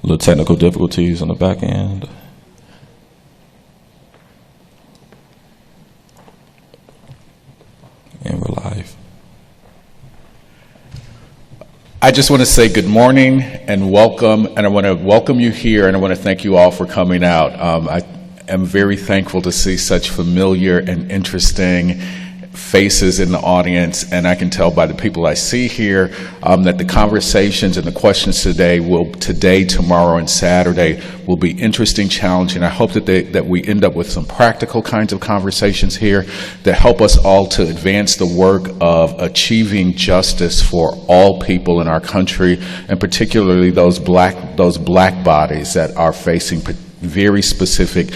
Little technical difficulties on the back end. And we're live. I just want to say good morning and welcome, and I want to welcome you here, and I want to thank you all for coming out. I am very thankful to see such familiar and interesting faces in the audience, and I can tell by the people I see here that the conversations and the questions today, tomorrow, and Saturday will be interesting, challenging. I hope that we end up with some practical kinds of conversations here that help us all to advance the work of achieving justice for all people in our country, and particularly those black bodies that are facing very specific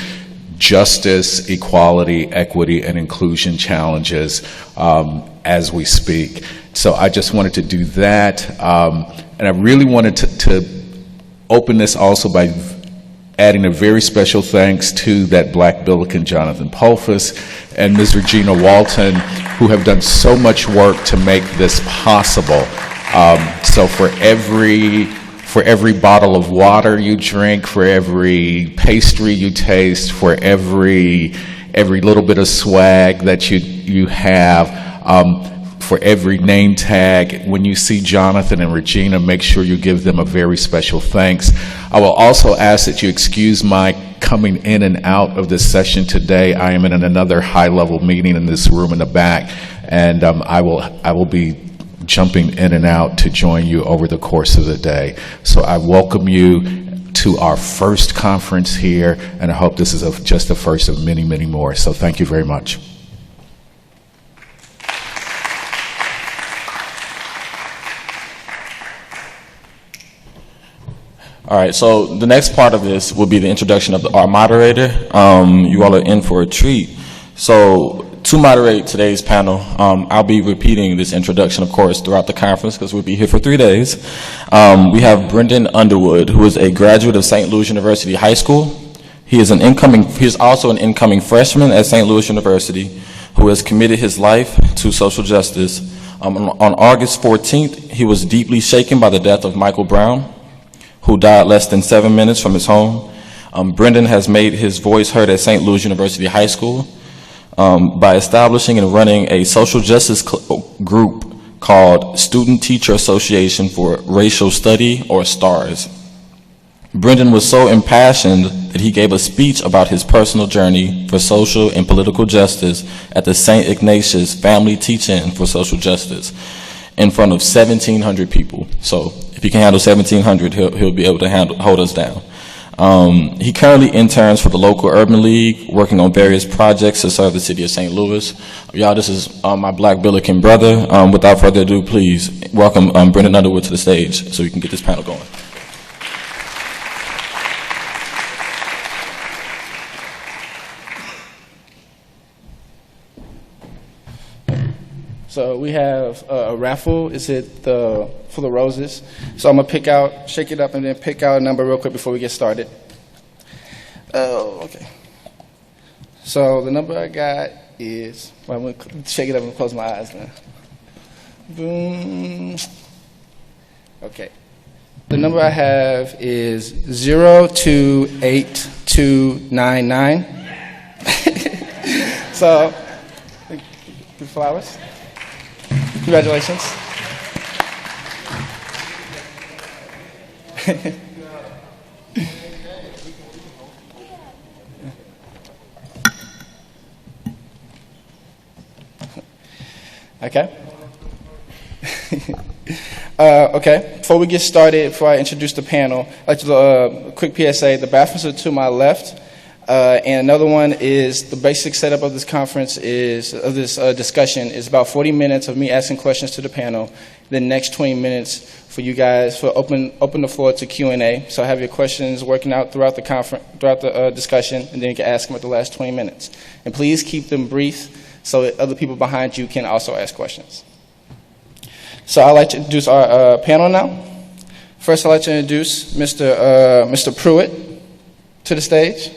justice, equality, equity, and inclusion challenges as we speak. So I just wanted to do that. And I really wanted to open this also by adding a very special thanks to that Black Billiken, Jonathan Adolphus, and Ms. Regina Walton, who have done so much work to make this possible. So for every bottle of water you drink, for every pastry you taste, for every little bit of swag that you have, for every name tag, when you see Jonathan and Regina, make sure you give them a very special thanks. I will also ask that you excuse my coming in and out of this session today. I am in another high-level meeting in this room in the back, and I will be jumping in and out to join you over the course of the day. So I welcome you to our first conference here, and I hope this is just the first of many, many more. So thank you very much. All right, so the next part of this will be the introduction of Our Moderator. You all are in for a treat. So to moderate today's panel, I'll be repeating this introduction, of course, throughout the conference because we'll be here for 3 days. We have Brenda Underwood, who is a graduate of St. Louis University High School. He is also an incoming freshman at St. Louis University who has committed his life to social justice. On August 14th, he was deeply shaken by the death of Michael Brown, who died less than 7 minutes from his home. Brendan has made his voice heard at St. Louis University High School by establishing and running a social justice group called Student Teacher Association for Racial Study, or STARS. Brendan was so impassioned that he gave a speech about his personal journey for social and political justice at the St. Ignatius Family Teach-In for Social Justice in front of 1,700 people. So if he can handle 1,700, he'll be able to hold us down. He currently interns for the local Urban League, working on various projects to serve the city of St. Louis. Y'all, this is my Black Billiken brother. Without further ado, please welcome Brenda Underwood to the stage so we can get this panel going. So we have a raffle. Is it for the roses? So I'm gonna shake it up, and then pick out a number real quick before we get started. Okay. So the number I got is, well, I'm gonna shake it up and close my eyes now. Boom. Okay. The number I have is 028299. So, the flowers. Congratulations. Okay. Okay. Before we get started, before I introduce the panel, I'd like to do a quick PSA. The bathrooms are to my left. And another one is the basic setup of this conference discussion is about 40 minutes of me asking questions to the panel. The next 20 minutes for you guys for open the floor to Q&A. So I have your questions working out throughout the conference, throughout the discussion, and then you can ask them at the last 20 minutes. And please keep them brief so that other people behind you can also ask questions. So I'd like to introduce our panel now. First, I'd like to introduce Mr. Pruitt to the stage.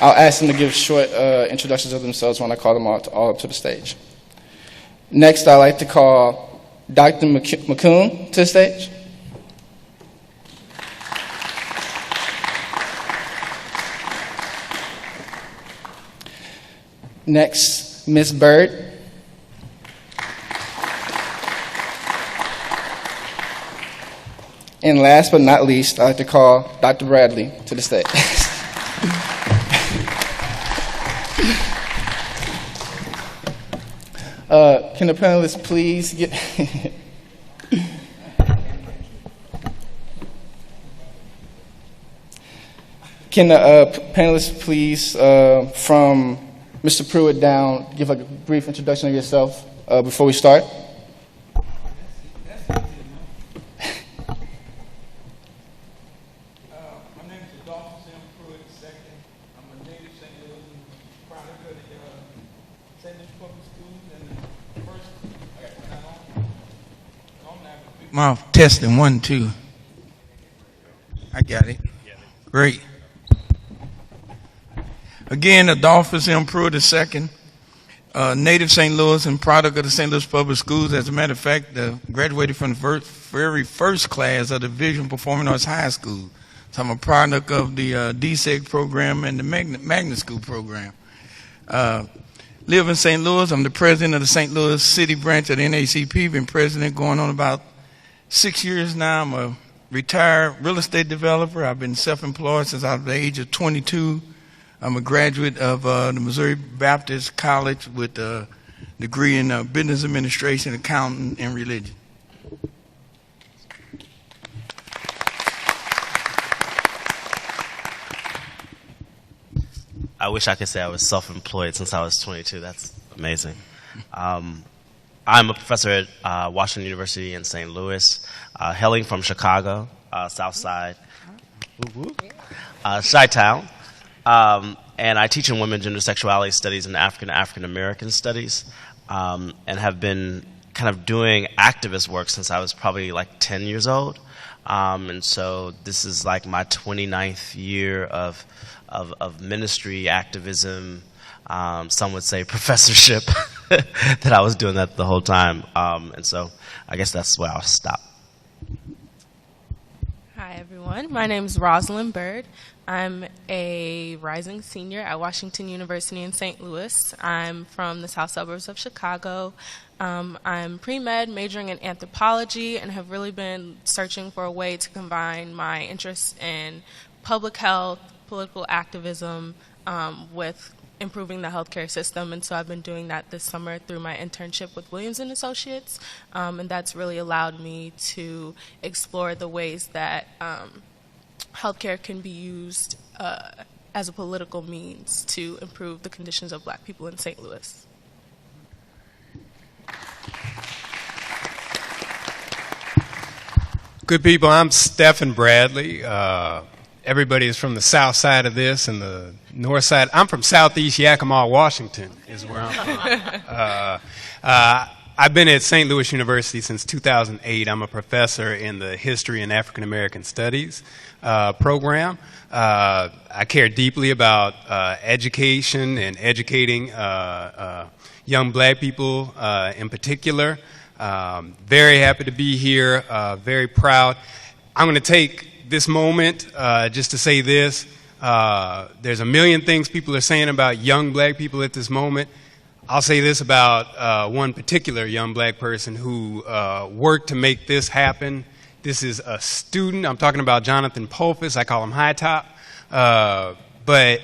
I'll ask them to give short introductions of themselves when I call them all up to the stage. Next, I'd like to call Dr. McCune to the stage. Next, Ms. Byrd. And last but not least, I'd like to call Dr. Bradley to the stage. Can the panelists please get... Can the panelists please, from Mr. Pruitt down, give like a brief introduction of yourself before we start? My name is Adolphus Pruitt II. I'm a native St. Louis product of the St. Louis Public Schools, and the first, I got that on that. Mouth testing 1, 2. I got it. Great. Again, Adolphus M. Pruitt II, native St. Louis and product of the St. Louis Public Schools. As a matter of fact, graduated from the very first class of the Division Performing Arts High School. So I'm a product of the DSEG program and the Magnet School program. Live in St. Louis. I'm the president of the St. Louis City branch of the NACP. Been president going on about 6 years now. I'm a retired real estate developer. I've been self-employed since I was the age of 22. I'm a graduate of the Missouri Baptist College with a degree in business administration, accounting, and religion. I wish I could say I was self-employed since I was 22. That's amazing. I'm a professor at Washington University in St. Louis, hailing from Chicago, South Side, Chi-Town. And I teach in women, gender, sexuality studies and African American studies, and have been kind of doing activist work since I was probably like 10 years old. And so this is like my 29th year of ministry, activism, some would say professorship, that I was doing that the whole time. And so I guess that's where I'll stop. Hi, everyone. My name is Rosalind Byrd. I'm a rising senior at Washington University in St. Louis. I'm from the south suburbs of Chicago. I'm pre-med, majoring in anthropology, and have really been searching for a way to combine my interests in public health, political activism, with improving the healthcare system. And so I've been doing that this summer through my internship with Williams & Associates, and that's really allowed me to explore the ways that healthcare can be used as a political means to improve the conditions of Black people in St. Louis. Good people, I'm Stefan Bradley. Everybody is from the south side of this and the north side. I'm from southeast Yakima, Washington, is where I'm from. I've been at St. Louis University since 2008. I'm a professor in the History and African American Studies program. I care deeply about education and educating young Black people in particular. Very happy to be here, very proud. I'm going to take this moment just to say this. There's a million things people are saying about young Black people at this moment. I'll say this about one particular young Black person who worked to make this happen. This is a student. I'm talking about Jonathan Pulfus. I call him High Top. But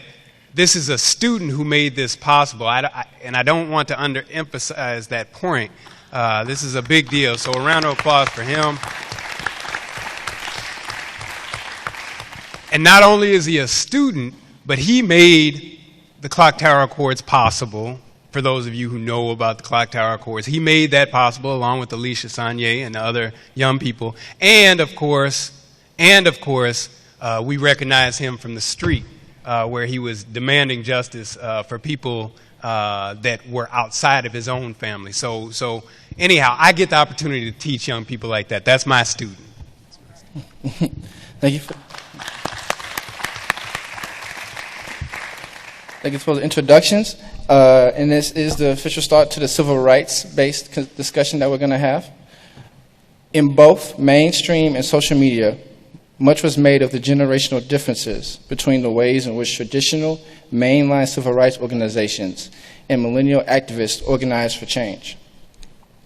this is a student who made this possible. And I don't want to underemphasize that point. This is a big deal. So a round of applause for him. And not only is he a student, but he made the Clock Tower Accords possible. For those of you who know about the Clock Tower Accords, he made that possible along with Alicia Sanye and the other young people. And of course, we recognize him from the street where he was demanding justice for people that were outside of his own family. So anyhow, I get the opportunity to teach young people like that. That's my student. Thank you. Thank you for the introductions. and this is the official start to the civil rights-based discussion that we're going to have. In both mainstream and social media, much was made of the generational differences between the ways in which traditional mainline civil rights organizations and millennial activists organize for change.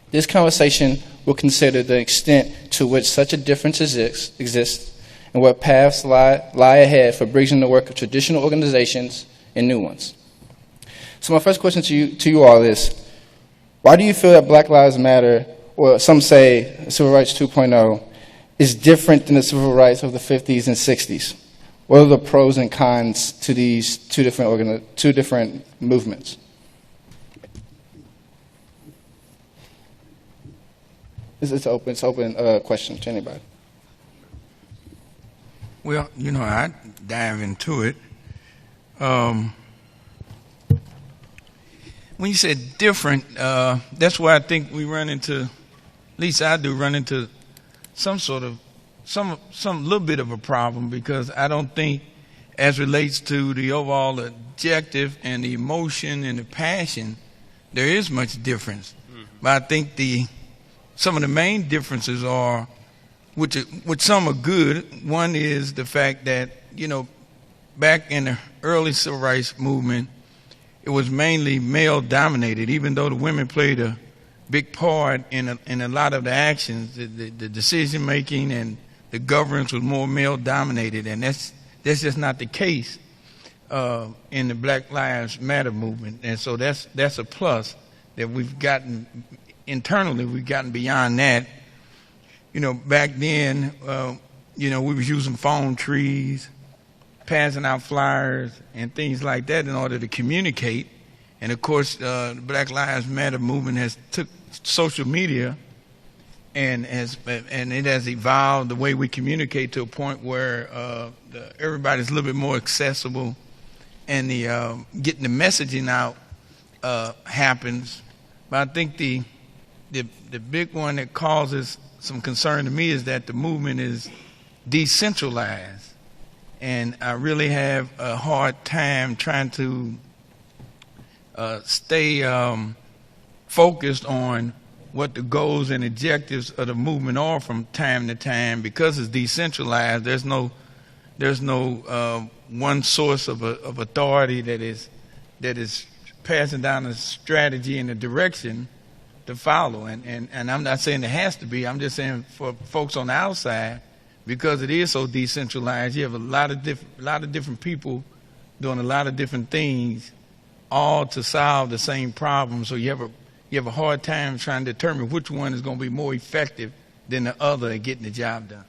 This conversation will consider the extent to which such a difference exists and what paths lie ahead for bridging the work of traditional organizations and new ones. So my first question to you all is, why do you feel that Black Lives Matter, or some say Civil Rights 2.0, is different than the civil rights of the 50s and 60s? What are the pros and cons to these two different movements? It's open question to anybody. Well, I dive into it. When you said different, that's why I think we run into, at least I do run into some little bit of a problem, because I don't think, as relates to the overall objective and the emotion and the passion, there is much difference. Mm-hmm. But I think some of the main differences are, which some are good. One is the fact that, back in the early civil rights movement, it was mainly male dominated, even though the women played a big part in a lot of the actions. The decision making and the governance was more male dominated, and that's just not the case in the Black Lives Matter movement. And so that's a plus, that we've gotten beyond that. Back then, we was using phone trees, passing out flyers and things like that in order to communicate. And of course, the Black Lives Matter movement has took social media and it has evolved the way we communicate to a point where everybody's a little bit more accessible, and the getting the messaging out happens. But I think the big one that causes some concern to me is that the movement is decentralized. And I really have a hard time trying to stay focused on what the goals and objectives of the movement are from time to time, because it's decentralized. There's no one source of authority that is passing down a strategy and a direction to follow. And I'm not saying it has to be. I'm just saying for folks on the outside, because it is so decentralized, you have a lot of different people doing a lot of different things, all to solve the same problem. So you have a hard time trying to determine which one is going to be more effective than the other at getting the job done.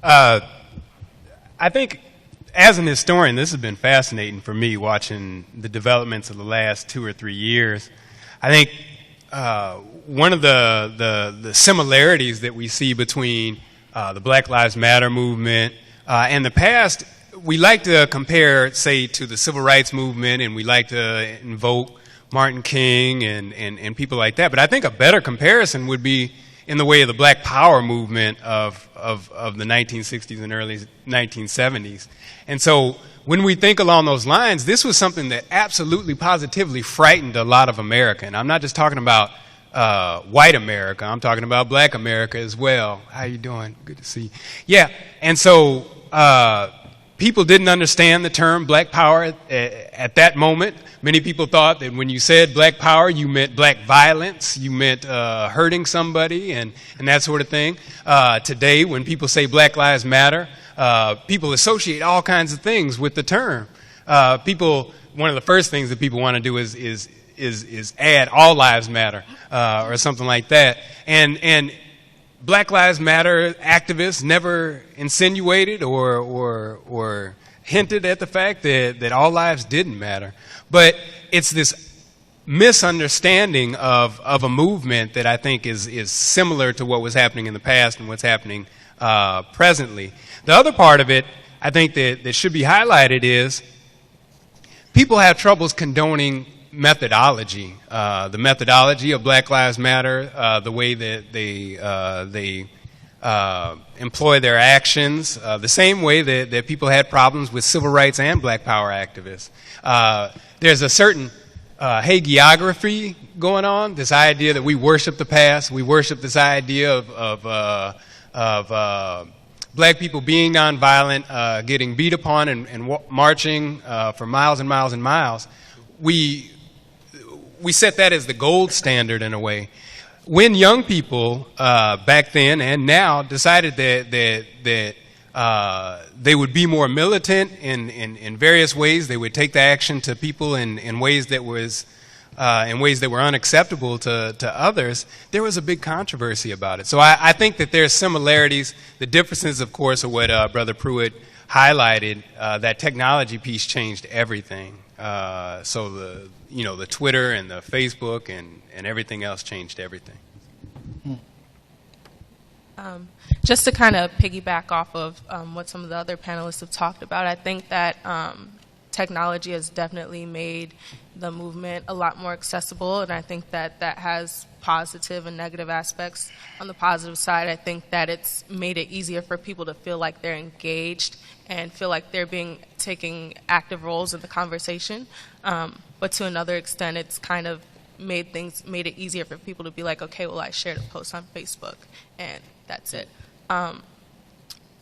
I think, as an historian, this has been fascinating for me, watching the developments of the last 2 or 3 years. I think one of the similarities that we see between the Black Lives Matter movement and the past, we like to compare, say, to the Civil Rights Movement, and we like to invoke Martin King and people like that. But I think a better comparison would be in the way of the Black Power movement of the 1960s and early 1970s. And so when we think along those lines, this was something that absolutely positively frightened a lot of America. And I'm not just talking about white America. I'm talking about Black America as well. How you doing? Good to see you. Yeah. And so people didn't understand the term Black Power at that moment. Many people thought that when you said Black Power, you meant black violence, you meant hurting somebody and that sort of thing. Today, when people say Black Lives Matter, people associate all kinds of things with the term. One of the first things that people want to do is add all lives matter or something like that. And Black Lives Matter activists never insinuated or hinted at the fact that all lives didn't matter. But it's this misunderstanding of a movement that I think is similar to what was happening in the past and what's happening presently. The other part of it, I think that should be highlighted is people have troubles condoning methodology. The methodology of Black Lives Matter, the way that they employ their actions the same way that people had problems with civil rights and black power activists. There's a certain hagiography going on, this idea that we worship the past, we worship this idea of black people being nonviolent, getting beat upon and marching for miles and miles and miles. We set that as the gold standard in a way. When young people back then and now decided that they would be more militant in various ways, they would take the action to people in ways that were unacceptable to others, there was a big controversy about it. So I think that there's similarities. The differences, of course, are what Brother Pruitt highlighted. That technology piece changed everything. So the Twitter and the Facebook and everything else changed everything. Just to kind of piggyback off of what some of the other panelists have talked about, I think that technology has definitely made the movement a lot more accessible, and I think that that has positive and negative aspects. On the positive side, I think that it's made it easier for people to feel like they're engaged and feel like they're taking active roles in the conversation. But to another extent, it's kind of made it easier for people to be like, okay, well, I shared a post on Facebook, and that's it. Kind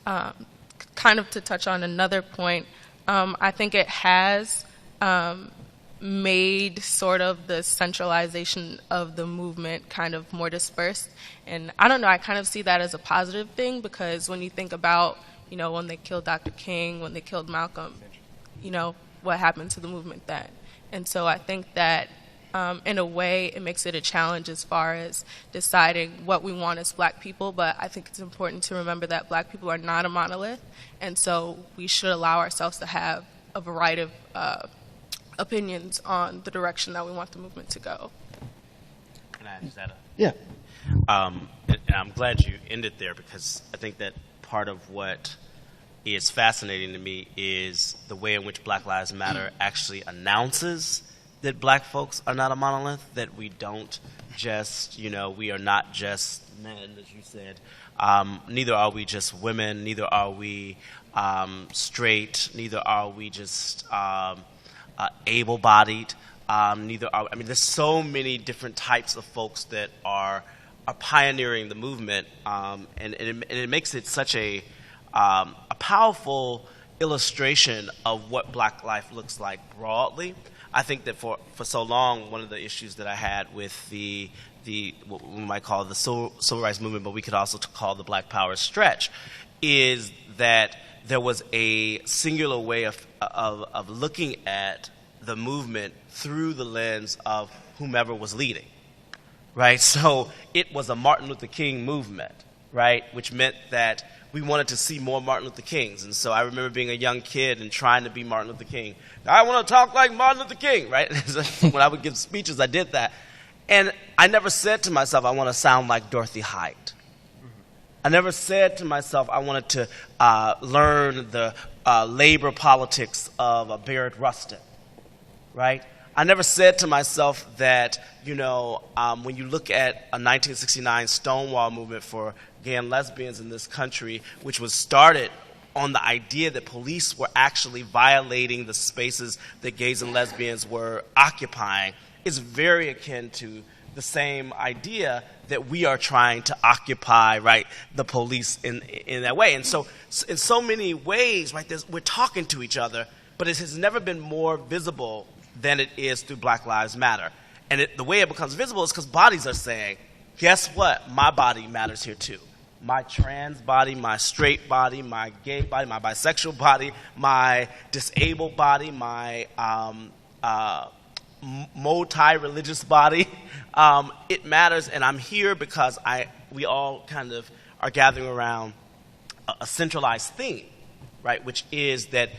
of to touch on another point, I think it has made sort of the centralization of the movement kind of more dispersed. And I don't know, I kind of see that as a positive thing, because when you think about, when they killed Dr. King, when they killed Malcolm, what happened to the movement then? And so I think that in a way, it makes it a challenge as far as deciding what we want as black people, but I think it's important to remember that black people are not a monolith, and so we should allow ourselves to have a variety of opinions on the direction that we want the movement to go. Can I add that? Yeah. And I'm glad you ended there, because I think that part of what is fascinating to me is the way in which Black Lives Matter actually announces that black folks are not a monolith, that we don't just, we are not just men, as you said. Neither are we just women, neither are we straight, neither are we just able-bodied, there's so many different types of folks that are pioneering the movement, and it makes it such a powerful illustration of what black life looks like broadly. I think that for so long, one of the issues that I had with the what we might call the civil rights movement, but we could also call the Black Power stretch, is that there was a singular way of looking at the movement through the lens of whomever was leading, right? So it was a Martin Luther King movement, right, which meant that we wanted to see more Martin Luther Kings. And so I remember being a young kid and trying to be Martin Luther King. I want to talk like Martin Luther King, right? When I would give speeches, I did that. And I never said to myself, I want to sound like Dorothy Height. I never said to myself, I wanted to learn the labor politics of Byrd Rustin, right? I never said to myself that, when you look at a 1969 Stonewall movement for gay and lesbians in this country, which was started on the idea that police were actually violating the spaces that gays and lesbians were occupying, is very akin to the same idea that we are trying to occupy, right, the police in that way. And so in so many ways, right, we're talking to each other, but it has never been more visible than it is through Black Lives Matter. And the way it becomes visible is because bodies are saying, guess what? My body matters here too. My trans body, my straight body, my gay body, my bisexual body, my disabled body, my multi-religious body. It matters, and I'm here because we all kind of are gathering around a centralized theme, right, which is that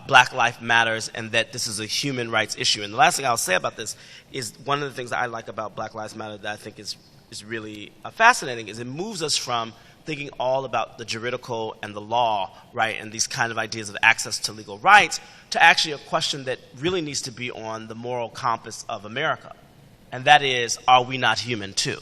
Black life matters and that this is a human rights issue. And the last thing I'll say about this is one of the things that I like about Black Lives Matter that I think is really fascinating is it moves us from thinking all about the juridical and the law, right, and these kind of ideas of access to legal rights, to actually a question that really needs to be on the moral compass of America. And that is, are we not human too?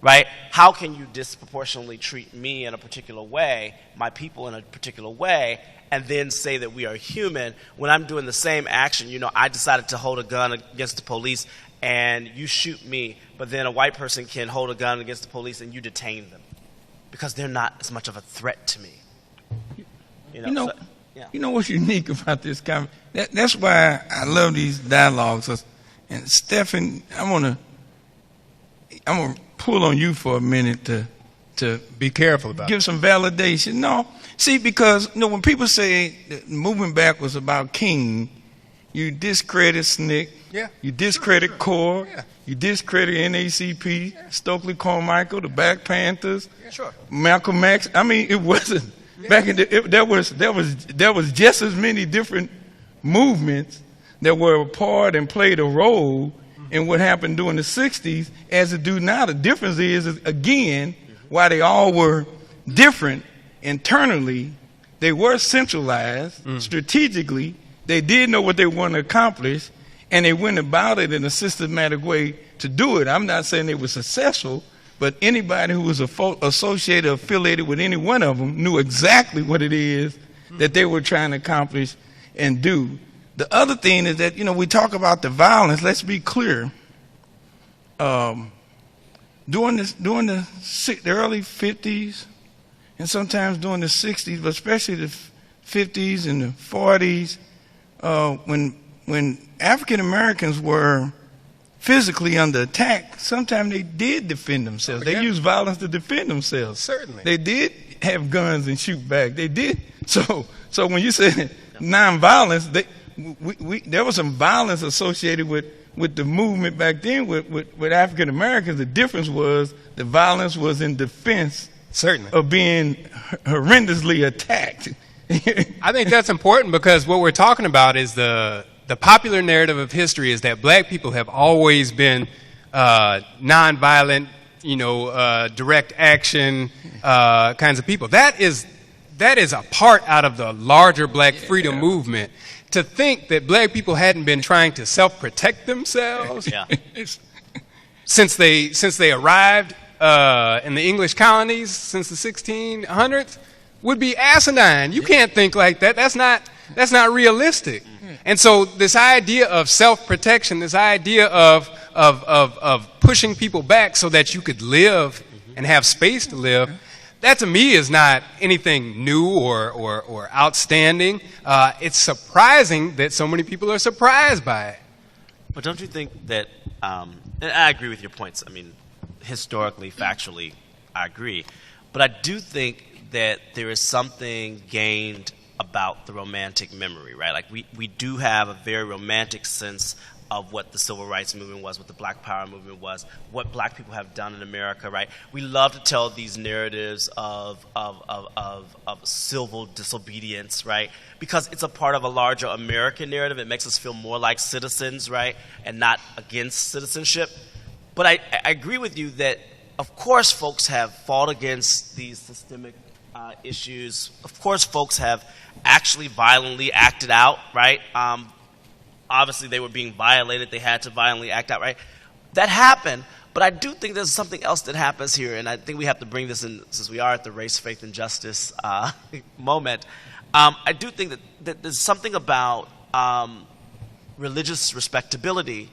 right? How can you disproportionately treat me in a particular way, my people in a particular way, and then say that we are human when I'm doing the same action? You know, I decided to hold a gun against the police and you shoot me, but then a white person can hold a gun against the police and you detain them because they're not as much of a threat to me. You know what's unique about this conversation? That's why I love these dialogues. And Stefan, I'm gonna pull on you for a minute to Be careful about give some validation. No, see, because when people say that moving back was about King, you discredit SNCC, Yeah. you discredit CORE, Yeah. you discredit NACP, Stokely Carmichael, the Black Panthers, Sure. Malcolm X. I mean, it wasn't back in there was just as many different movements that were a part and played a role in what happened during the 60s as it do now. The difference is again, while they all were different internally, they were centralized strategically. They did know what they wanted to accomplish, and they went about it in a systematic way to do it. I'm not saying they were successful, but anybody who was associated or affiliated with any one of them knew exactly what it is that they were trying to accomplish and do. The other thing is that, we talk about the violence. Let's be clear. During the early 50s and sometimes during the 60s, but especially the 50s and the 40s, when African Americans were physically under attack, sometimes they did defend themselves. They used violence to defend themselves. Certainly. They did have guns and shoot back. They did. So when you say nonviolence, there was some violence associated with the movement back then with African Americans. The difference was the violence was in defense Certainly. of being horrendously attacked. I think that's important because what we're talking about is the popular narrative of history is that black people have always been nonviolent, direct action kinds of people. That is a part out of the larger black freedom movement. To think that black people hadn't been trying to self-protect themselves since they arrived in the English colonies since the 1600s would be asinine. You can't think like that. That's not realistic. And so this idea of self-protection, this idea of pushing people back so that you could live and have space to live, that to me is not anything new or outstanding. It's surprising that so many people are surprised by it. But don't you think that, and I agree with your points, I mean, historically, factually, I agree. But I do think that there is something gained about the romantic memory, right? Like we do have a very romantic sense of what the civil rights movement was, what the black power movement was, what black people have done in America, right? We love to tell these narratives of civil disobedience, right? Because it's a part of a larger American narrative. It makes us feel more like citizens, right? And not against citizenship. But I agree with you that, of course, folks have fought against these systemic issues. Of course, folks have actually violently acted out, right? Obviously, they were being violated. They had to violently act out, right? That happened, but I do think there's something else that happens here, and I think we have to bring this in since we are at the race, faith, and justice moment. I do think that there's something about religious respectability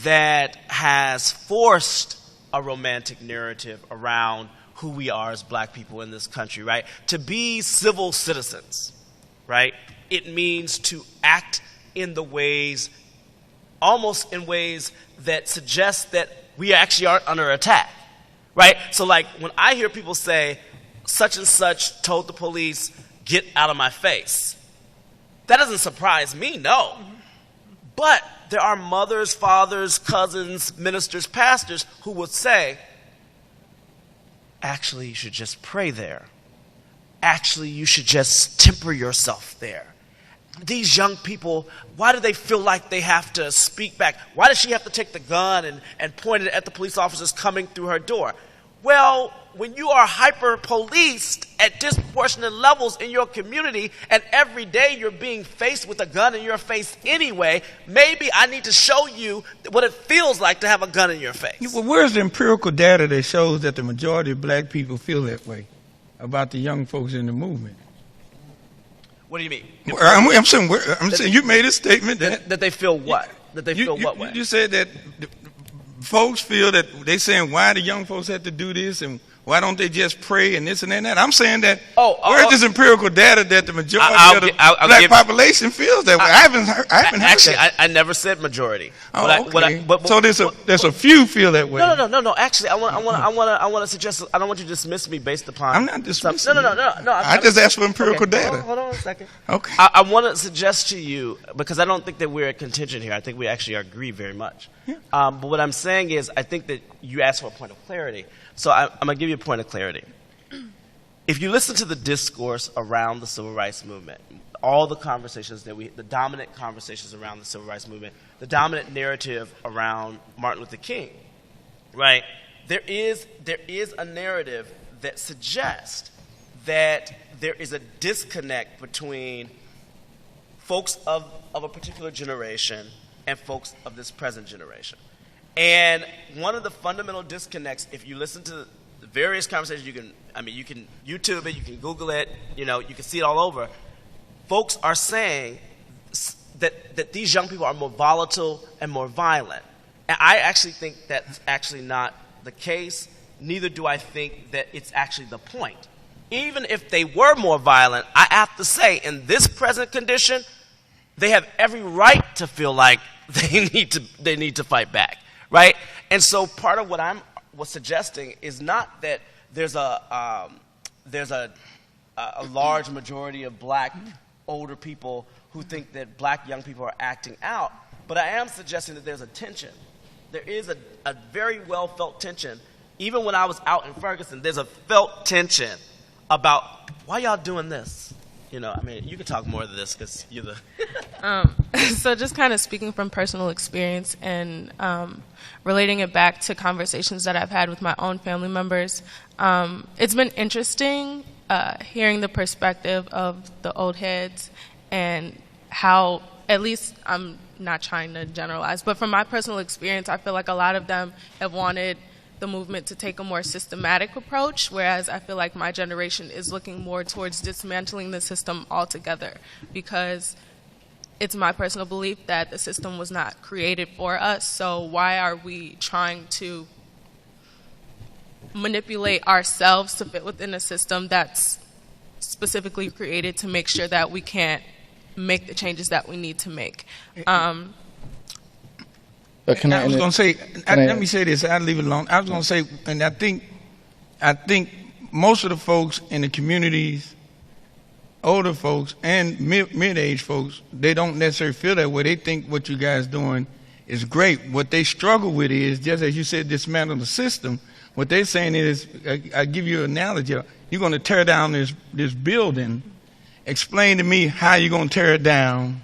that has forced a romantic narrative around who we are as black people in this country, right? To be civil citizens, right? It means to act in the ways, almost in ways that suggest that we actually aren't under attack, right? So like when I hear people say, such and such told the police, get out of my face, that doesn't surprise me, no. But there are mothers, fathers, cousins, ministers, pastors who would say, actually, you should just pray there. Actually, you should just temper yourself there. These young people, why do they feel like they have to speak back? Why does she have to take the gun and point it at the police officers coming through her door? Well, when you are hyper-policed at disproportionate levels in your community, and every day you're being faced with a gun in your face anyway, maybe I need to show you what it feels like to have a gun in your face. Well, where's the empirical data that shows that the majority of black people feel that way about the young folks in the movement? What do you mean? I'm saying you made a statement that they feel what? That they feel what way? You said that folks feel that they saying why the young folks have to do this and why don't they just pray and this and that. I'm saying that where's this empirical data that the majority of the black population feels that way? I haven't heard that. I never said majority. So there's a few feel that way. No. Actually, I want to suggest. I don't want you to dismiss me based upon. I'm not dismissing. No. I just asked for empirical data. Hold on a second. Okay. I want to suggest to you, because I don't think that we're at contention here. I think we actually agree very much. Yeah. But what I'm saying is, I think that you asked for a point of clarity. So I'm going to give you a point of clarity. If you listen to the discourse around the civil rights movement, all the conversations the dominant conversations around the civil rights movement, the dominant narrative around Martin Luther King, right? There is a narrative that suggests that there is a disconnect between folks of a particular generation and folks of this present generation. And one of the fundamental disconnects, if you listen to the various conversations, you can YouTube it, you can Google it, you can see it all over. Folks are saying that these young people are more volatile and more violent. And I actually think that's actually not the case. Neither do I think that it's actually the point. Even if they were more violent, I have to say, in this present condition, they have every right to feel like they need to fight back. Right? And so part of what I was suggesting is not that there's a large majority of black older people who think that black young people are acting out, but I am suggesting that there's a tension. There is a very well felt tension. Even when I was out in Ferguson, there's a felt tension about why y'all doing this. You can talk more of this because you're the... So just kind of speaking from personal experience and relating it back to conversations that I've had with my own family members, it's been interesting hearing the perspective of the old heads and how, at least I'm not trying to generalize, but from my personal experience, I feel like a lot of them have wanted the movement to take a more systematic approach, whereas I feel like my generation is looking more towards dismantling the system altogether, because it's my personal belief that the system was not created for us, so why are we trying to manipulate ourselves to fit within a system that's specifically created to make sure that we can't make the changes that we need to make? Let me say this. I'll leave it alone. I was going to say, and I think most of the folks in the communities, older folks and mid-age folks, they don't necessarily feel that way. They think what you guys doing is great. What they struggle with is, just as you said, dismantle the system. What they're saying is, I give you an analogy. You're going to tear down this building. Explain to me how you're going to tear it down,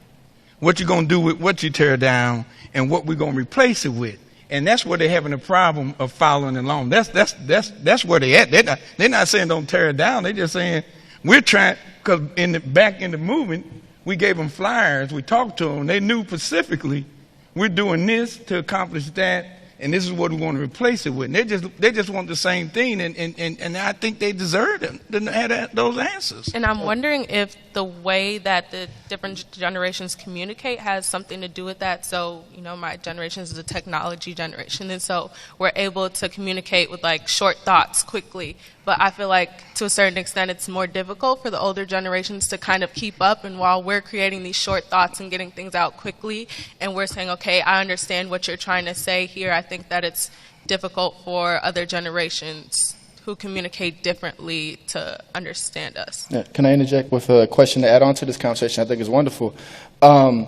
what you're going to do with what you tear down, and what we're going to replace it with. And that's where they're having a problem of following along. That's where they at. They're not saying don't tear it down. They're just saying we're trying, because back in the movement, we gave them flyers. We talked to them. They knew specifically we're doing this to accomplish that, and this is what we want to replace it with. And they just want the same thing, and I think they deserve to have those answers. And I'm wondering if the way that the different generations communicate has something to do with that. So, my generation is a technology generation, and so we're able to communicate with short thoughts quickly. But I feel like to a certain extent it's more difficult for the older generations to kind of keep up. And while we're creating these short thoughts and getting things out quickly, and we're saying, okay, I understand what you're trying to say here, I think that it's difficult for other generations who communicate differently to understand us. Yeah. Can I interject with a question to add on to this conversation? I think it's wonderful. Kind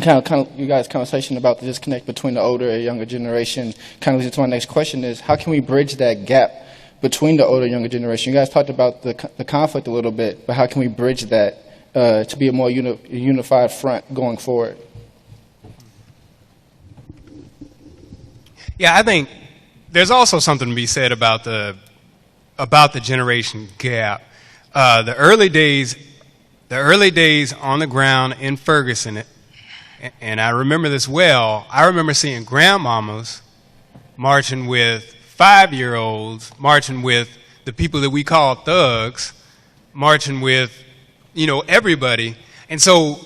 of you guys' conversation about the disconnect between the older and younger generation kind of leads to my next question is, how can we bridge that gap between the older and younger generation? You guys talked about the conflict a little bit, but how can we bridge that to be a more unified front going forward? Yeah, I think there's also something to be said about the about the generation gap. The early days on the ground in Ferguson, and I remember this well, I remember seeing grandmamas marching with 5-year-olds, marching with the people that we call thugs, marching with, everybody. And so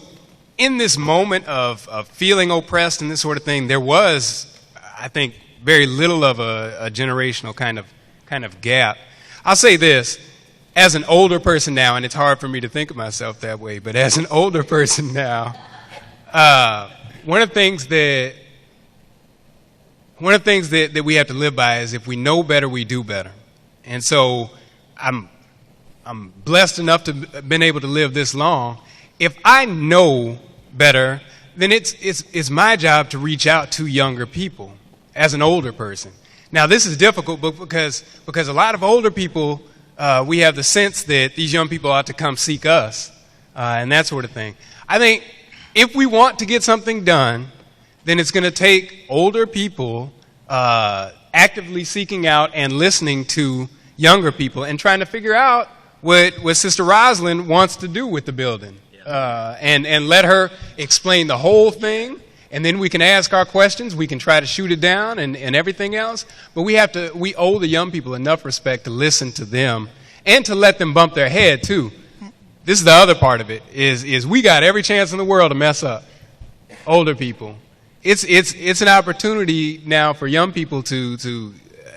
in this moment of feeling oppressed and this sort of thing, there was, I think, very little of a generational kind of gap. I'll say this, as an older person now, and it's hard for me to think of myself that way, but as an older person now, one of the things that we have to live by is if we know better, we do better. And so I'm blessed enough to have been able to live this long. If I know better, then it's my job to reach out to younger people as an older person. Now, this is difficult because a lot of older people, we have the sense that these young people ought to come seek us and that sort of thing. I think if we want to get something done, then it's going to take older people actively seeking out and listening to younger people and trying to figure out what Sister Rosalind wants to do with the building. And let her explain the whole thing, and then we can ask our questions, we can try to shoot it down and everything else, but we owe the young people enough respect to listen to them and to let them bump their head too. This is the other part of it, is we got every chance in the world to mess up. Older people. It's an opportunity now for young people to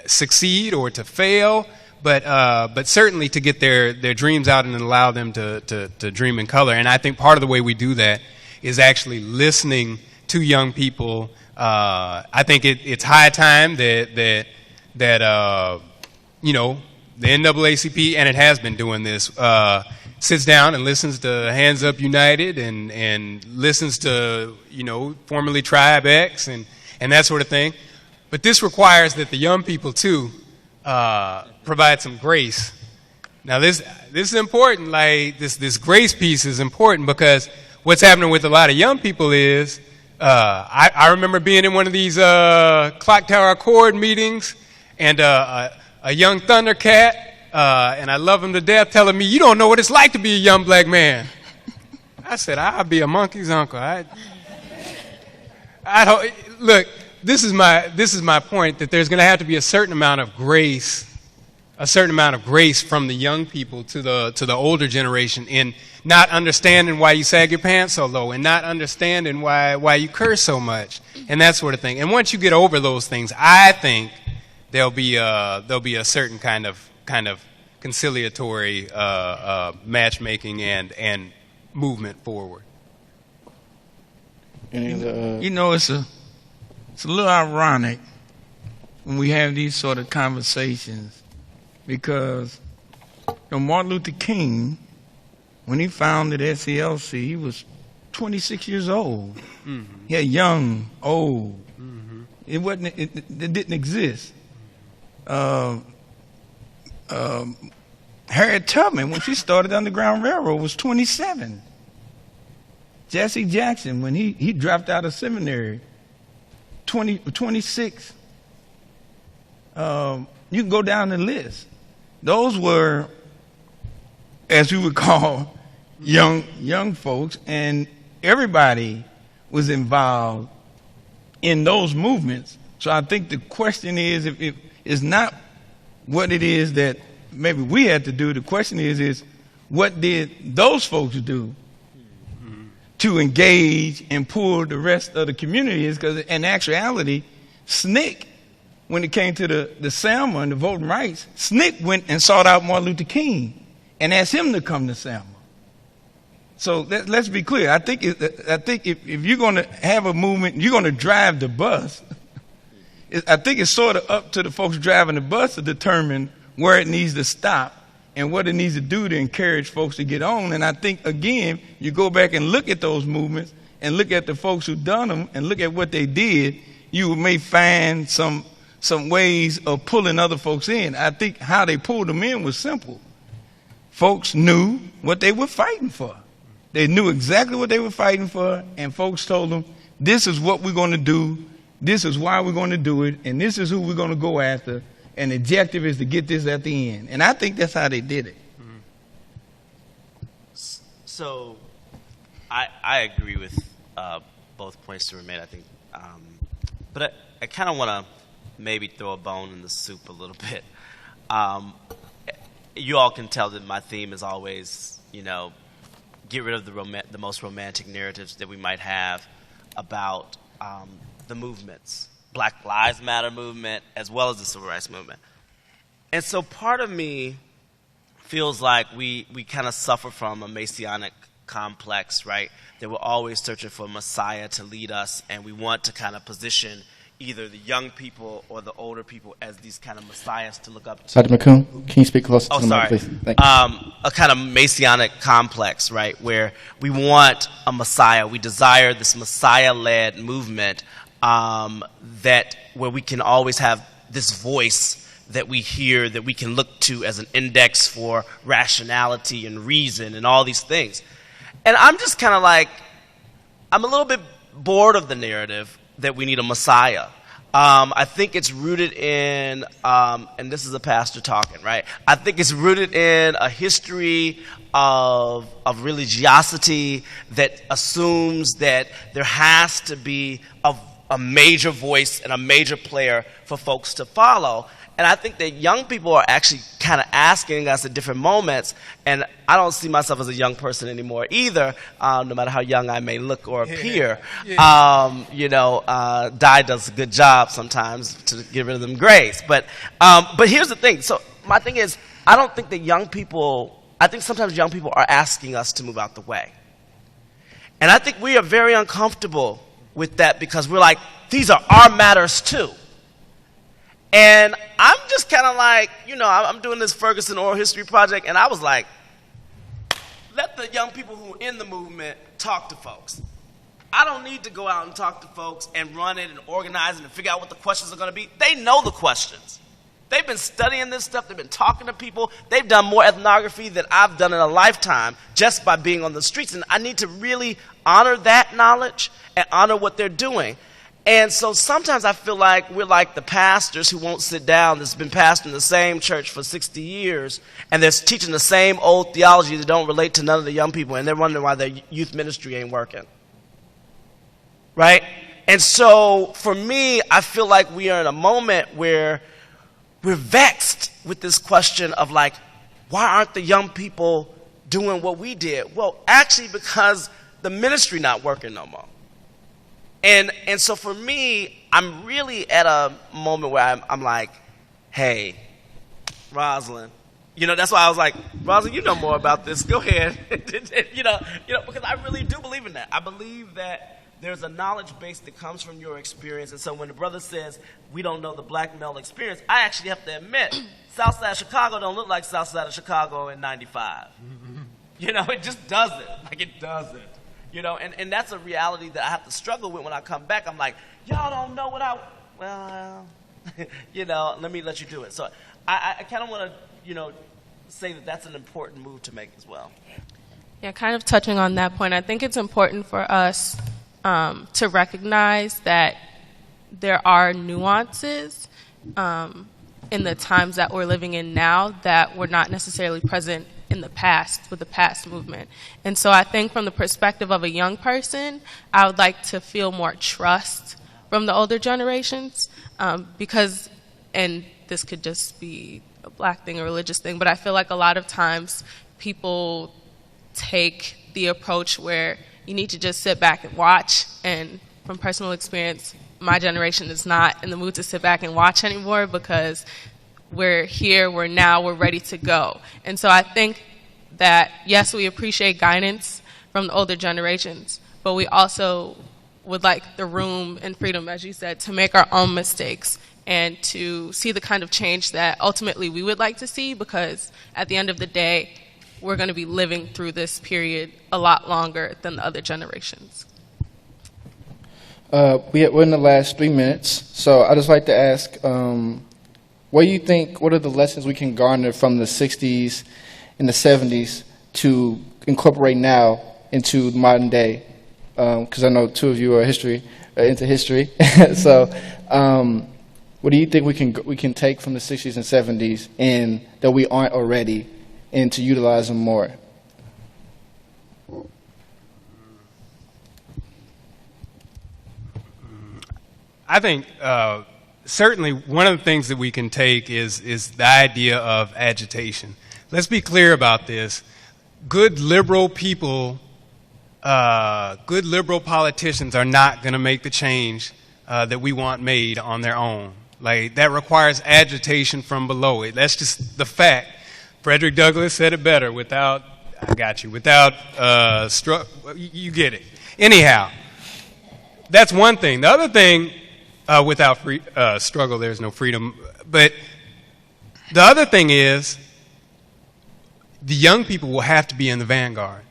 succeed or to fail, but certainly to get their dreams out and allow them to dream in color. And I think part of the way we do that is actually listening to young people. I think it's high time that the NAACP, and it has been doing this, sits down and listens to Hands Up United and listens to, formerly Tribe X and that sort of thing. But this requires that the young people, too, provide some grace. Now, this is important. Like, this grace piece is important because what's happening with a lot of young people is, I remember being in one of these Clock Tower Accord meetings, and a young Thundercat, and I love him to death, telling me, "You don't know what it's like to be a young black man." I said, "I'll be a monkey's uncle." I don't look. This is my point, that there's going to have to be a certain amount of grace from the young people to the older generation in not understanding why you sag your pants so low, and not understanding why you curse so much, and that sort of thing. And once you get over those things, I think there'll be a certain kind of conciliatory matchmaking and movement forward. It's a little ironic when we have these sort of conversations, because Martin Luther King, when he founded SLC, he was 26 years old. Mm-hmm. Yeah, young, old. Mm-hmm. It didn't exist. Harriet Tubman, when she started the Underground Railroad, was 27. Jesse Jackson, when he dropped out of seminary, 26. You can go down the list. Those were, as you would call, young folks, and everybody was involved in those movements. So I think the question is, if it is not what it is that maybe we had to do, the question is what did those folks do to engage and pull the rest of the community? Is because in actuality, SNCC, when it came to the Selma and the voting rights, SNCC went and sought out Martin Luther King and asked him to come to Selma. So let's be clear. I think if you're going to have a movement, you're going to drive the bus. I think it's sort of up to the folks driving the bus to determine where it needs to stop and what it needs to do to encourage folks to get on. And I think, again, you go back and look at those movements and look at the folks who done them and look at what they did, you may find some ways of pulling other folks in. I think how they pulled them in was simple. Folks knew what they were fighting for. They knew exactly what they were fighting for, and folks told them, this is what we're going to do, this is why we're going to do it, and this is who we're going to go after, and the objective is to get this at the end. And I think that's how they did it. So I agree with both points that were made, I think. But I kind of want to maybe throw a bone in the soup a little bit. You all can tell that my theme is always, get rid of the most romantic narratives that we might have about the movements, Black Lives Matter movement, as well as the Civil Rights movement. And so part of me feels like we kind of suffer from a messianic complex, right? That we're always searching for a Messiah to lead us, and we want to kind of position either the young people or the older people as these kind of messiahs to look up to. Dr. McCune, can you speak closer to the mic, please? Thank you. A kind of messianic complex, right, where we want a Messiah. We desire this Messiah-led movement where we can always have this voice that we hear, that we can look to as an index for rationality and reason and all these things. And I'm just kind of like, I'm a little bit bored of the narrative that we need a Messiah. I think it's rooted in, and this is a pastor talking, right? I think it's rooted in a history of religiosity that assumes that there has to be a major voice and a major player for folks to follow. And I think that young people are actually kind of asking us at different moments, and I don't see myself as a young person anymore either, no matter how young I may look or appear. Di does a good job sometimes to get rid of them grays. But here's the thing. So my thing is, I don't think that I think sometimes young people are asking us to move out the way. And I think we are very uncomfortable with that because we're like, these are our matters too. And I'm just kind of like, I'm doing this Ferguson oral history project, and I was like, let the young people who are in the movement talk to folks. I don't need to go out and talk to folks and run it and organize it and figure out what the questions are going to be. They know the questions. They've been studying this stuff. They've been talking to people. They've done more ethnography than I've done in a lifetime just by being on the streets. And I need to really honor that knowledge and honor what they're doing. And so sometimes I feel like we're like the pastors who won't sit down, that's been pastoring the same church for 60 years, and they're teaching the same old theology that don't relate to none of the young people, and they're wondering why their youth ministry ain't working. Right? And so for me, I feel like we are in a moment where we're vexed with this question of like, why aren't the young people doing what we did? Well, actually because the ministry not working no more. And so for me, I'm really at a moment where I'm like, hey, Rosalind, that's why I was like, Rosalind, you know more about this. Go ahead. Because I really do believe in that. I believe that there's a knowledge base that comes from your experience. And so when the brother says we don't know the black male experience, I actually have to admit, South Side of Chicago don't look like South Side of Chicago in 95. It just doesn't. Like it doesn't. And that's a reality that I have to struggle with when I come back. I'm like, y'all don't know let me let you do it. So I kind of want to, say that that's an important move to make as well. Yeah, kind of touching on that point, I think it's important for us to recognize that there are nuances in the times that we're living in now that were not necessarily present in the past with the past movement. And so I think from the perspective of a young person, I would like to feel more trust from the older generations because, and this could just be a black thing, a religious thing, but I feel like a lot of times people take the approach where you need to just sit back and watch, and from personal experience, my generation is not in the mood to sit back and watch anymore because we're here, we're now, we're ready to go. And so I think that, yes, we appreciate guidance from the older generations, but we also would like the room and freedom, as you said, to make our own mistakes and to see the kind of change that ultimately we would like to see, because at the end of the day, we're going to be living through this period a lot longer than the other generations. We're in the last 3 minutes, so I'd just like to ask, what are the lessons we can garner from the 60s and the 70s to incorporate now into modern day? Because I know two of you are into history. So What do you think we can take from the 60s and 70s and that we aren't already, and to utilize them more? I think certainly one of the things that we can take is the idea of agitation. Let's be clear about this. Good liberal people, good liberal politicians are not going to make the change that we want made on their own. Like, that requires agitation from below it. That's just the fact. Frederick Douglass said it better. Without you get it. Anyhow, that's one thing. The other thing, without struggle, there's no freedom. But the other thing is, the young people will have to be in the vanguard.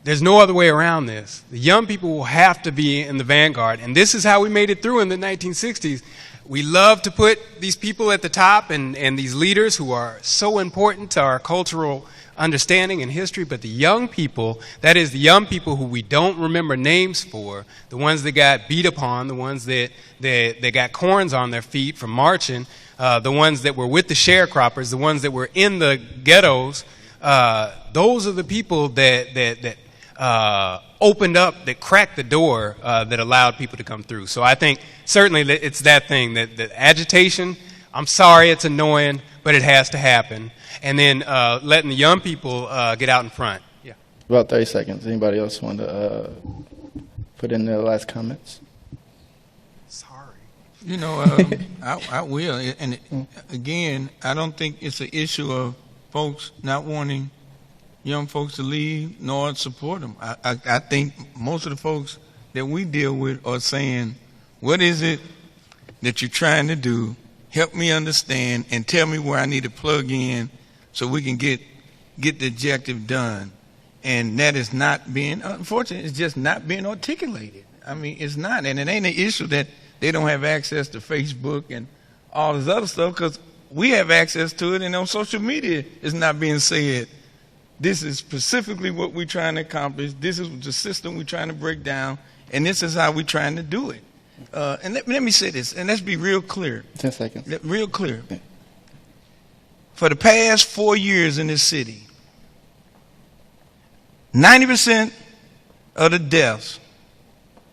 There's no other way around this. The young people will have to be in the vanguard. And this is how we made it through in the 1960s. We love to put these people at the top and these leaders who are so important to our cultural understanding and history, but the young people, that is the young people who we don't remember names for, the ones that got beat upon, the ones that got corns on their feet from marching, the ones that were with the sharecroppers, the ones that were in the ghettos, those are the people that opened up, that cracked the door, that allowed people to come through. So I think certainly that it's that thing, that agitation, I'm sorry it's annoying, but it has to happen. And then letting the young people get out in front. Yeah. About 30 seconds. Anybody else want to put in their last comments? Sorry. You know, I will. And again, I don't think it's an issue of folks not wanting young folks to leave nor support them. I think most of the folks that we deal with are saying, what is it that you're trying to do? Help me understand and tell me where I need to plug in so we can get the objective done. And that is not being, unfortunately, it's just not being articulated. I mean, it's not. And it ain't an issue that they don't have access to Facebook and all this other stuff, because we have access to it, and on social media it's not being said. This is specifically what we're trying to accomplish. This is the system we're trying to break down, and this is how we're trying to do it. And let me say this, and let's be real clear. 10 seconds. Real clear. For the past 4 years in this city, 90% of the deaths,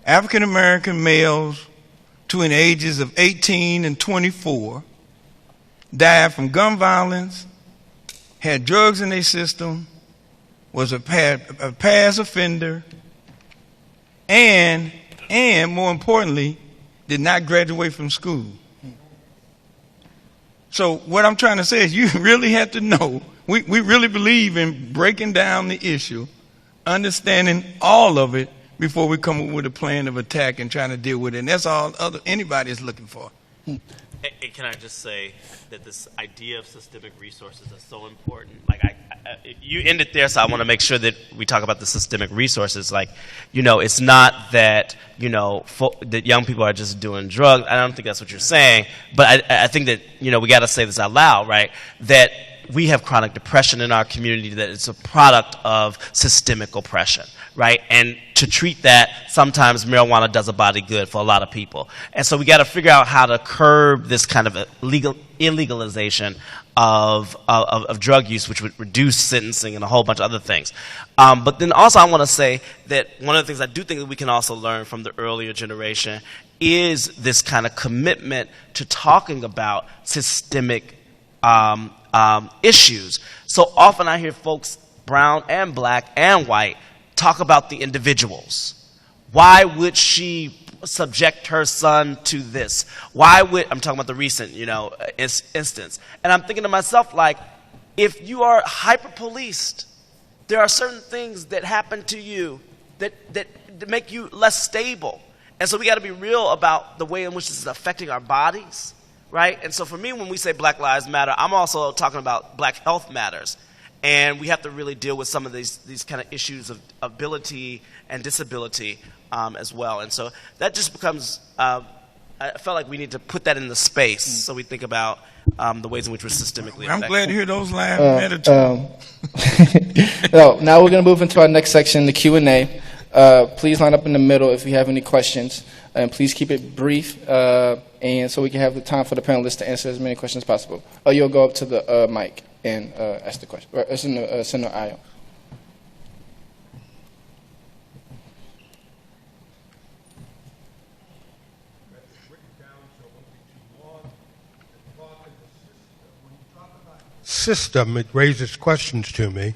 African American males between the ages of 18 and 24, died from gun violence, had drugs in their system, was a past offender, and more importantly, did not graduate from school. So what I'm trying to say is, you really have to know, we really believe in breaking down the issue, understanding all of it before we come up with a plan of attack and trying to deal with it. And that's all anybody is looking for. And can I just say that this idea of systemic resources is so important? Like, you ended there, so I want to make sure that we talk about the systemic resources. Like, you know, it's not that, you know, that young people are just doing drugs. I don't think that's what you're saying. But I think that, you know, we got to say this out loud, right? That we have chronic depression in our community, that it's a product of systemic oppression, right? And to treat that, sometimes marijuana does a body good for a lot of people. And so we got to figure out how to curb this kind of illegalization of drug use, which would reduce sentencing and a whole bunch of other things. But then also I want to say that one of the things I do think that we can also learn from the earlier generation is this kind of commitment to talking about systemic issues. So often I hear folks, brown and black and white, talk about the individuals. Why would she subject her son to this? Why would, I'm talking about the recent, you know, instance. And I'm thinking to myself, like, if you are hyper-policed, there are certain things that happen to you that make you less stable. And so we got to be real about the way in which this is affecting our bodies, right? And so for me, when we say Black Lives Matter, I'm also talking about Black Health Matters. And we have to really deal with some of these kind of issues of ability and disability as well. And so that just becomes, I felt like we need to put that in the space so we think about the ways in which we're systemically I'm affected. glad to hear those live matter. So now we're going to move into our next section, the Q&A. Please line up in the middle if you have any questions. And please keep it brief. and so we can have the time for the panelists to answer as many questions as possible. You'll go up to the mic and ask the question. It's in the center aisle. System, it raises questions to me.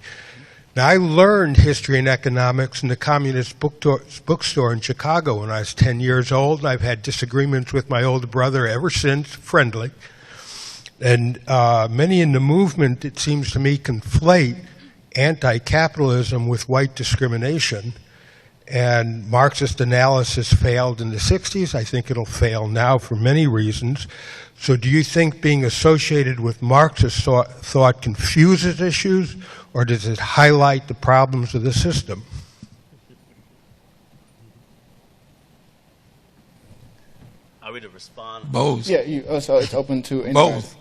Now, I learned history and economics in the communist bookstore in Chicago when I was 10 years old, and I've had disagreements with my older brother ever since, friendly. And many in the movement, it seems to me, conflate anti-capitalism with white discrimination. And Marxist analysis failed in the 60s. I think it'll fail now for many reasons. So do you think being associated with Marxist thought confuses issues, or does it highlight the problems of the system? Are we to respond? Both. Yeah, so it's open to any Both.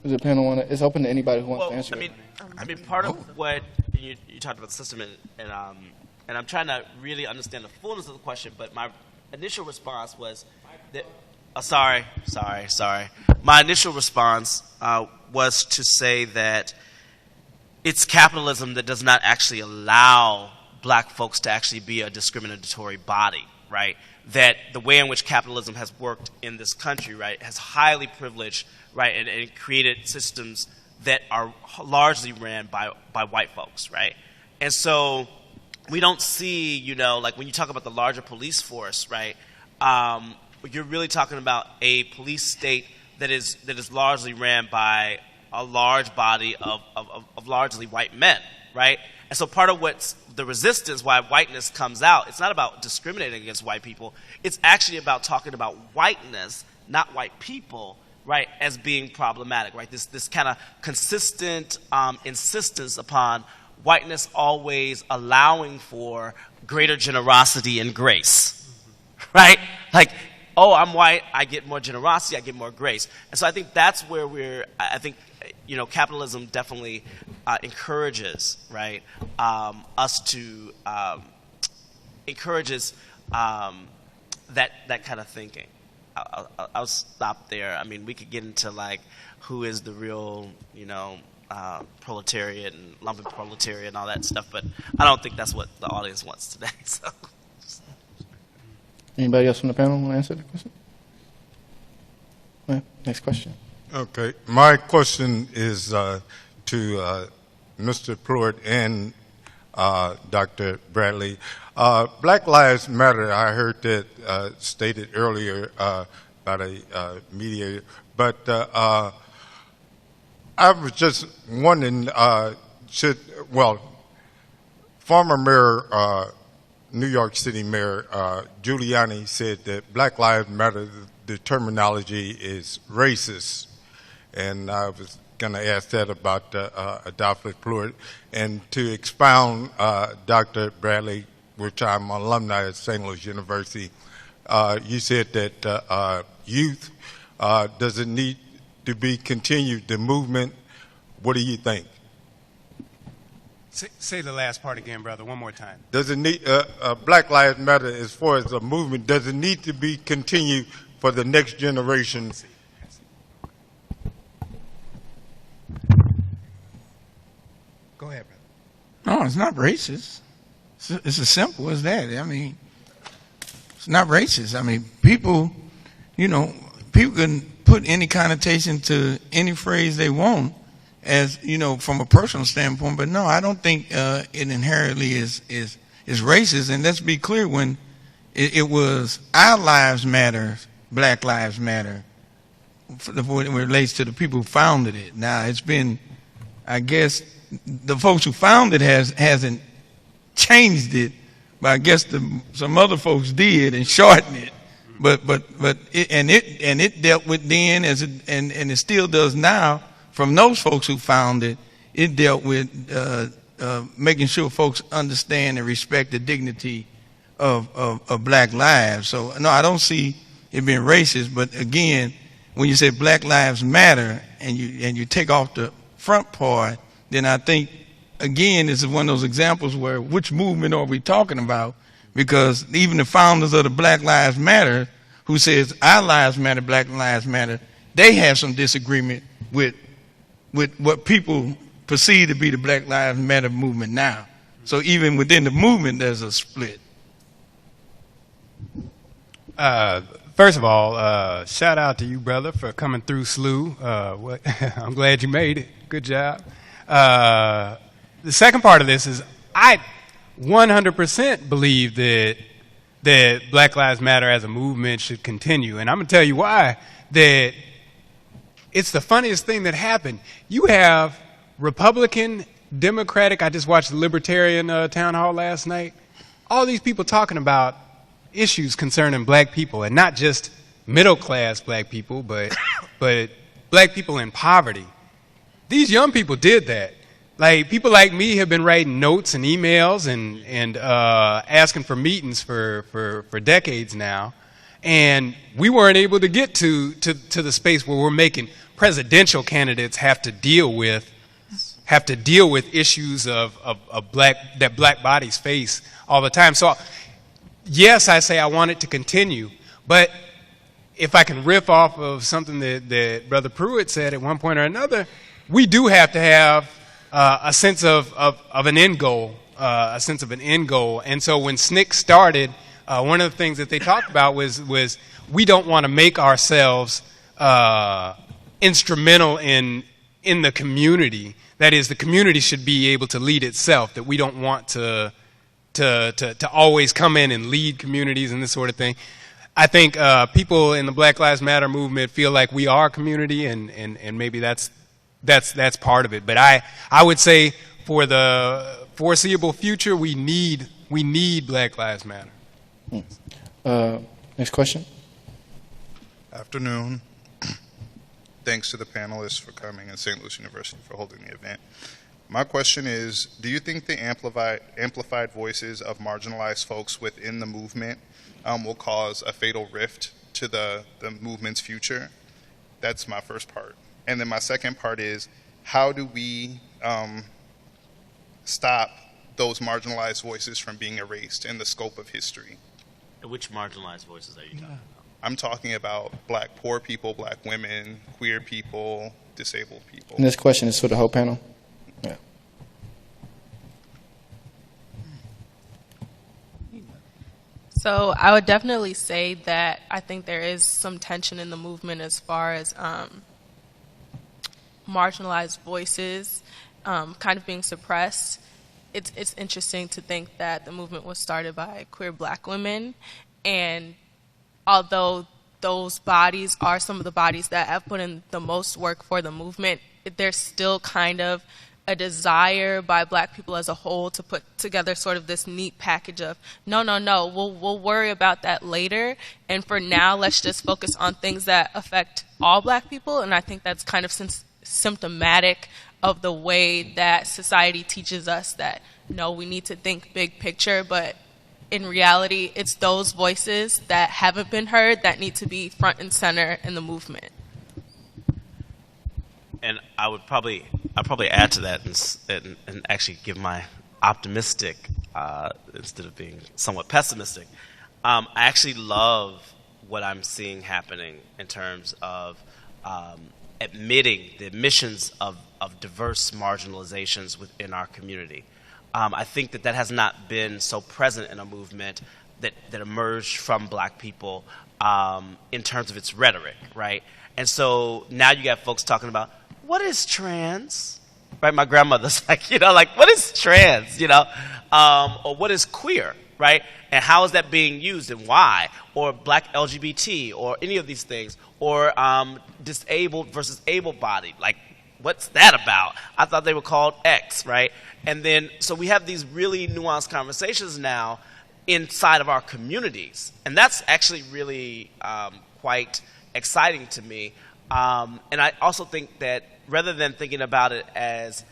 Does the panel want to? It's open to anybody who wants to answer. I mean, part of what you talked about the system, and I'm trying to really understand the fullness of the question. But my initial response was that. Sorry. My initial response was to say that it's capitalism that does not actually allow black folks to actually be a discriminatory body, right? That the way in which capitalism has worked in this country, right, has highly privileged, right, and created systems that are largely ran by white folks, right? And so we don't see, like when you talk about the larger police force, right, you're really talking about a police state that is largely ran by a large body of largely white men, right? And so part of what's the resistance, why whiteness comes out, it's not about discriminating against white people. It's actually about talking about whiteness, not white people, right, as being problematic, right? This kind of consistent insistence upon whiteness always allowing for greater generosity and grace, right? Like, oh, I'm white, I get more generosity, I get more grace. And so I think that's where capitalism definitely encourages, right, us to, encourages that kind of thinking. I'll stop there. I mean, we could get into, like, who is the real, proletariat and lumpen proletariat and all that stuff, but I don't think that's what the audience wants today, so. Anybody else from the panel want to answer the question? Well, next question. Okay. My question is to Mr. Pruitt and Dr. Bradley. Black Lives Matter, I heard that stated earlier by the mediator, but I was just wondering, former Mayor New York City Mayor Giuliani said that Black Lives Matter, the terminology is racist. And I was going to ask that about Adolphus Pruitt. And to expound, Dr. Bradley, which I'm an alumni at St. Louis University, you said that youth doesn't need to be continued, the movement. What do you think? Say the last part again, brother, one more time. Does it need Black Lives Matter, as far as a movement, does it need to be continued for the next generation? Go ahead, brother. No, it's not racist. It's as simple as that. I mean, it's not racist. I mean, people can put any connotation to any phrase they want, as from a personal standpoint, but no, I don't think it inherently is racist. And let's be clear, when it was Our Lives Matter, Black Lives Matter, when it relates to the people who founded it. Now it's been, I guess, the folks who founded hasn't changed it, but I guess some other folks did and shortened it. But it dealt with then and it still does now. From those folks who found it, it dealt with making sure folks understand and respect the dignity of black lives. So no, I don't see it being racist. But again, when you say Black Lives Matter and you take off the front part, then I think again, this is one of those examples where which movement are we talking about? Because even the founders of the Black Lives Matter, who says our lives matter, Black Lives Matter, they have some disagreement with what people perceive to be the Black Lives Matter movement now. So even within the movement, there's a split. First of all, shout out to you, brother, for coming through SLU. I'm glad you made it. Good job. The second part of this is I 100% believe that Black Lives Matter as a movement should continue. And I'm going to tell you why. That it's the funniest thing that happened. You have Republican, Democratic, I just watched the Libertarian town hall last night. All these people talking about issues concerning black people, and not just middle-class black people, but black people in poverty. These young people did that. Like, people like me have been writing notes and emails and asking for meetings for decades now, and we weren't able to get to the space where we're making presidential candidates have to deal with issues of that black bodies face all the time. So, yes, I say I want it to continue, but if I can riff off of something that Brother Pruitt said at one point or another, we do have to have a sense of an end goal, And so when SNCC started, one of the things that they talked about was we don't want to make ourselves instrumental in the community. That is, the community should be able to lead itself, that we don't want to always come in and lead communities and this sort of thing. I think people in the Black Lives Matter movement feel like we are a community, and maybe that's part of it. But I would say for the foreseeable future, we need Black Lives Matter. Next question. Afternoon. Thanks to the panelists for coming and St. Louis University for holding the event. My question is, do you think the amplified voices of marginalized folks within the movement will cause a fatal rift to the movement's future? That's my first part. And then my second part is, how do we stop those marginalized voices from being erased in the scope of history? Which marginalized voices are you talking about? I'm talking about black poor people, black women, queer people, disabled people. And this question is for the whole panel? Yeah. So I would definitely say that I think there is some tension in the movement as far as marginalized voices kind of being suppressed. It's interesting to think that the movement was started by queer black women, and although those bodies are some of the bodies that have put in the most work for the movement, there's still kind of a desire by black people as a whole to put together sort of this neat package of, no, we'll worry about that later, and for now, let's just focus on things that affect all black people. And I think that's kind of symptomatic of the way that society teaches us that, no, we need to think big picture, but in reality, it's those voices that haven't been heard that need to be front and center in the movement. And I'd probably add to that and actually give my optimistic instead of being somewhat pessimistic. I actually love what I'm seeing happening in terms of admitting the admissions of diverse marginalizations within our community. I think that has not been so present in a movement that emerged from black people in terms of its rhetoric, right? And so now you got folks talking about, what is trans? Right? My grandmother's like, what is trans? Or what is queer, right? And how is that being used and why? Or black LGBT or any of these things. Or disabled versus able-bodied. Like, what's that about? I thought they were called X, right? And then, so we have these really nuanced conversations now inside of our communities. And that's actually really quite exciting to me. And I also think that rather than thinking about it as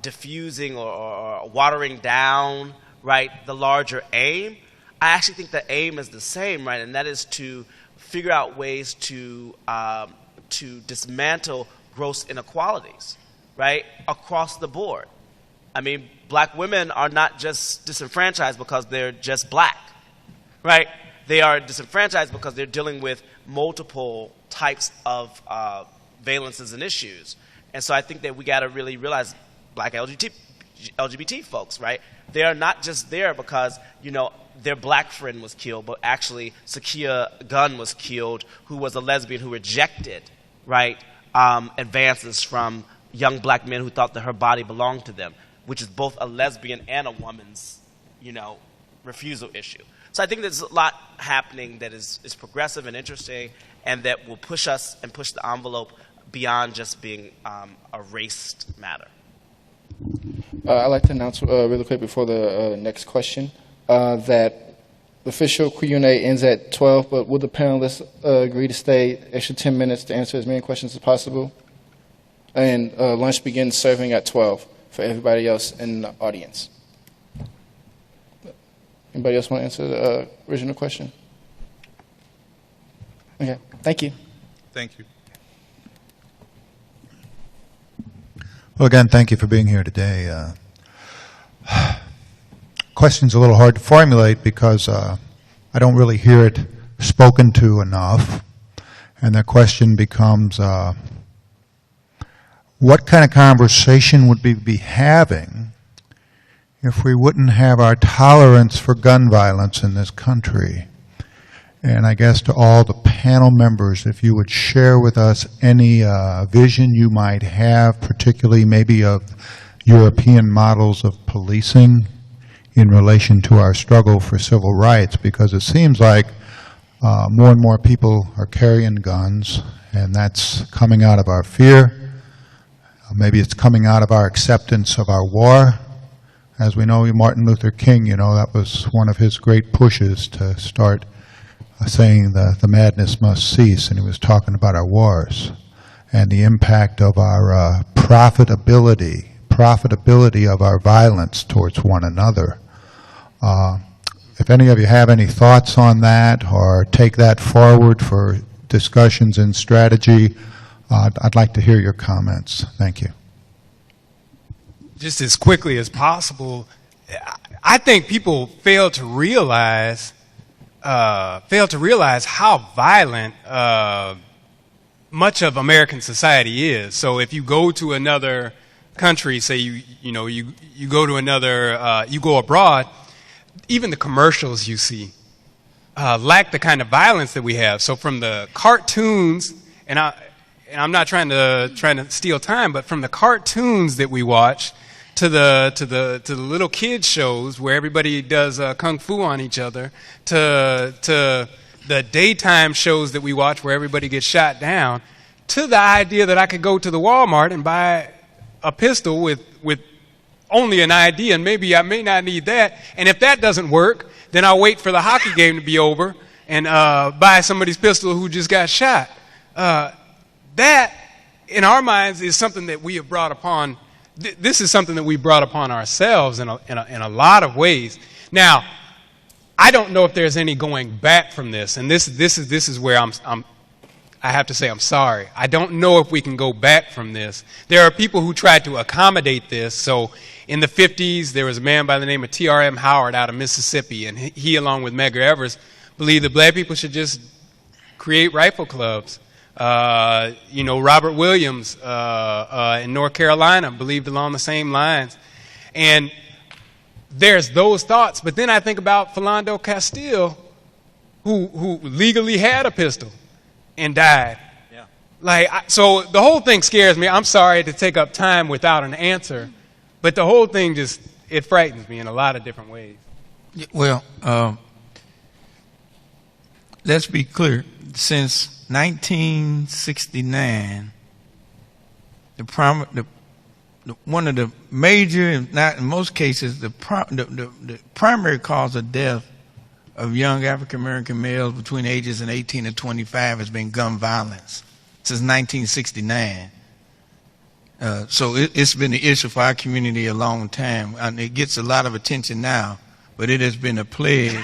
diffusing or watering down, right, the larger aim, I actually think the aim is the same, right? And that is to figure out ways to dismantle gross inequalities, right, across the board. I mean, black women are not just disenfranchised because they're just black, right? They are disenfranchised because they're dealing with multiple types of valences and issues. And so I think that we got to really realize black LGBT folks, right? They are not just there because, you know, their black friend was killed, but actually Sakia Gunn was killed, who was a lesbian who rejected, right, advances from young black men who thought that her body belonged to them, which is both a lesbian and a woman's, you know, refusal issue. So I think there's a lot happening that is progressive and interesting, and that will push us and push the envelope beyond just being a raced matter. I'd like to announce really quick before the next question that the official Q&A ends at 12, but will the panelists agree to stay extra 10 minutes to answer as many questions as possible? And lunch begins serving at 12 for everybody else in the audience. Anybody else want to answer the original question? Okay, thank you. Thank you. Well, again, thank you for being here today. Question's a little hard to formulate because I don't really hear it spoken to enough. And the question becomes, what kind of conversation would we be having if we wouldn't have our tolerance for gun violence in this country? And I guess to all the panel members, if you would share with us any vision you might have, particularly maybe of European models of policing in relation to our struggle for civil rights, because it seems like more and more people are carrying guns, and that's coming out of our fear. Maybe it's coming out of our acceptance of our war. As we know, Martin Luther King, you know, that was one of his great pushes to start saying that the madness must cease, and he was talking about our wars and the impact of our profitability of our violence towards one another. If any of you have any thoughts on that or take that forward for discussions and strategy, I'd like to hear your comments. Thank you. Just as quickly as possible, I think people fail to realize how violent much of American society is. So if you go to another country, say you go abroad, even the commercials you see lack the kind of violence that we have. So from the cartoons, and I'm not trying to steal time, but from the cartoons that we watch to the little kids shows where everybody does kung fu on each other, to the daytime shows that we watch where everybody gets shot down, to the idea that I could go to the Walmart and buy a pistol with only an ID, and maybe I may not need that, and if that doesn't work, then I'll wait for the hockey game to be over and buy somebody's pistol who just got shot. That, in our minds, is something that we have brought upon. This is something that we brought upon ourselves in a lot of ways. Now, I don't know if there's any going back from this, and this is where I have to say I'm sorry. I don't know if we can go back from this. There are people who tried to accommodate this. So in the 50s, there was a man by the name of T.R.M. Howard out of Mississippi, and he along with Medgar Evers, believed that black people should just create rifle clubs. Robert Williams in North Carolina believed along the same lines. And there's those thoughts. But then I think about Philando Castile, who legally had a pistol and died. Yeah. So the whole thing scares me. I'm sorry to take up time without an answer, but the whole thing it frightens me in a lot of different ways. Well, let's be clear. Since 1969, one of the major, if not in most cases, the primary cause of death of young African American males between ages of 18 and 25 has been gun violence since 1969. So it's been an issue for our community a long time, and it gets a lot of attention now, but it has been a plague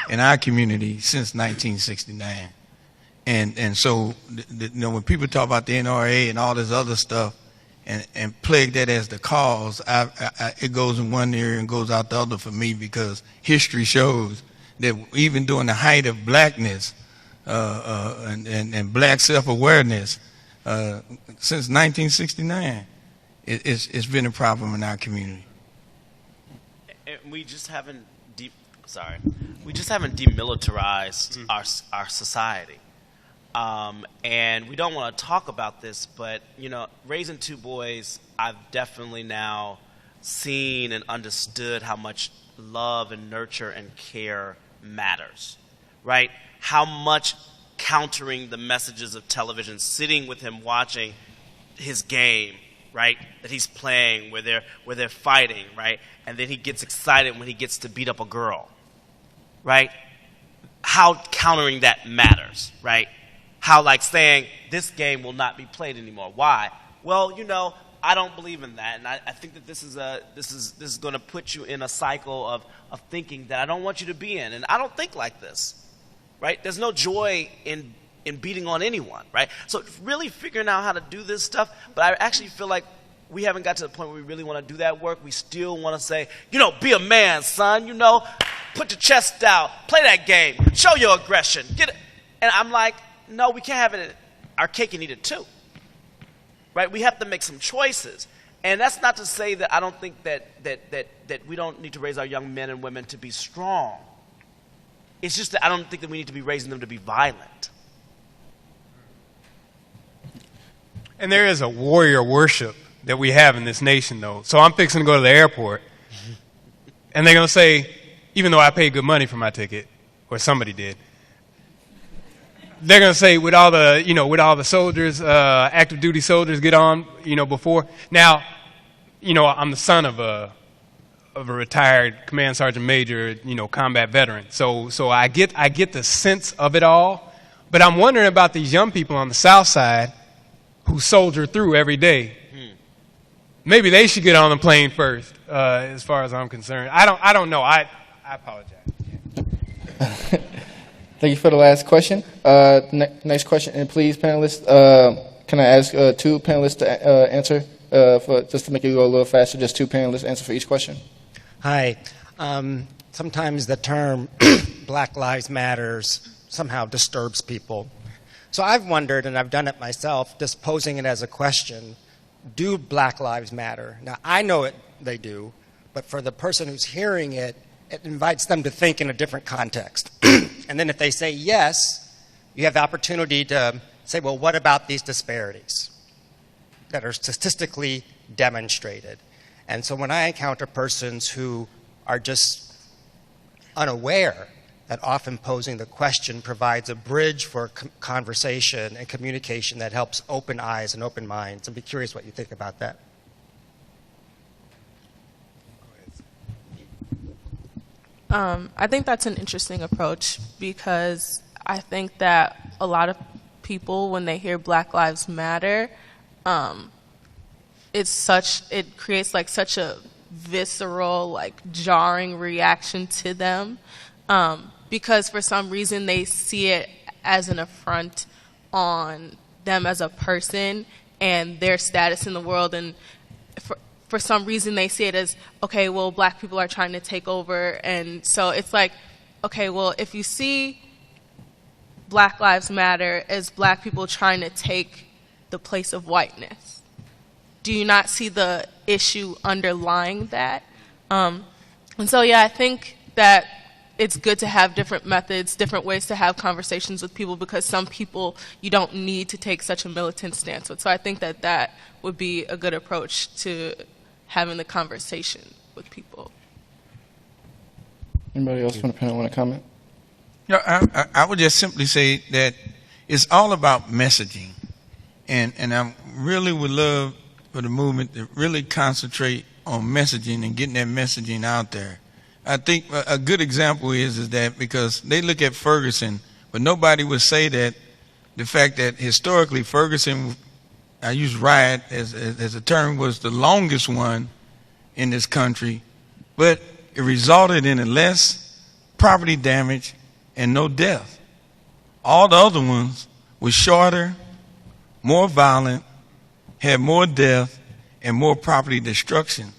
in our community since 1969. And so when people talk about the NRA and all this other stuff, and plague that as the cause, it goes in one area and goes out the other for me, because history shows that even during the height of blackness and black self-awareness, since 1969, it's been a problem in our community. And we just haven't demilitarized our society. And we don't want to talk about this, but, you know, raising two boys, I've definitely now seen and understood how much love and nurture and care matters, right? How much countering the messages of television, sitting with him watching his game, right, that he's playing, where they're fighting, right, and then he gets excited when he gets to beat up a girl, right? How countering that matters, right? How, like, saying this game will not be played anymore. Why? Well, you know, I don't believe in that, and I think that this is going to put you in a cycle of thinking that I don't want you to be in, and I don't think like this, right? There's no joy in beating on anyone, right? So really figuring out how to do this stuff, but I actually feel like we haven't got to the point where we really want to do that work. We still want to say, you know, be a man, son, you know, put your chest out, play that game, show your aggression, get it. And I'm like, no, we can't have it, our cake and eat it too, right? We have to make some choices. And that's not to say that I don't think that we don't need to raise our young men and women to be strong. It's just that I don't think that we need to be raising them to be violent. And there is a warrior worship that we have in this nation, though. So I'm fixing to go to the airport, and they're going to say, even though I paid good money for my ticket, or somebody did, they're going to say, with all the soldiers, active duty soldiers get on, you know, before. Now, you know, I'm the son of a retired command sergeant major, you know, combat veteran. So I get the sense of it all. But I'm wondering about these young people on the South Side who soldier through every day. Maybe they should get on the plane first, as far as I'm concerned. I don't know. I apologize. Thank you for the last question. Next question, and please, panelists, can I ask two panelists to answer, just to make it go a little faster, just two panelists answer for each question? Hi. Sometimes the term Black Lives Matters somehow disturbs people. So I've wondered, and I've done it myself, just posing it as a question, do Black Lives matter? Now, I know they do, but for the person who's hearing it, it invites them to think in a different context. And then if they say yes, you have the opportunity to say, well, what about these disparities that are statistically demonstrated? And so when I encounter persons who are just unaware that often posing the question provides a bridge for conversation and communication that helps open eyes and open minds. I'd be curious what you think about that. I think that's an interesting approach, because I think that a lot of people, when they hear Black Lives Matter, it creates like such a visceral, like jarring reaction to them, because for some reason they see it as an affront on them as a person and their status in the world, and for some reason they see it as, okay, well, black people are trying to take over. And so it's like, okay, well, if you see Black Lives Matter as black people trying to take the place of whiteness, do you not see the issue underlying that? And so, yeah, I think that it's good to have different methods, different ways to have conversations with people, because some people you don't need to take such a militant stance with. So I think that that would be a good approach to having the conversation with people. Anybody else from the panel want to comment? Yeah, I would just simply say that it's all about messaging. And I really would love for the movement to really concentrate on messaging and getting that messaging out there. I think a good example is that because they look at Ferguson, but nobody would say that the fact that historically Ferguson, I use riot as a term, was the longest one in this country, but it resulted in less property damage and no death. All the other ones were shorter, more violent, had more death, and more property destruction.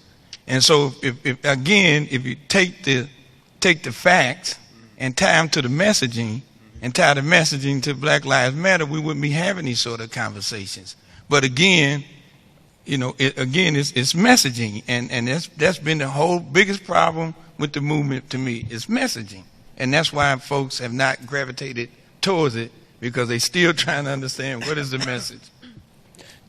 And so, if you take the facts and tie them to the messaging, and tie the messaging to Black Lives Matter, we wouldn't be having these sort of conversations. But again, it's messaging, and that's been the whole biggest problem with the movement to me, is messaging. And that's why folks have not gravitated towards it, because they're still trying to understand what is the message.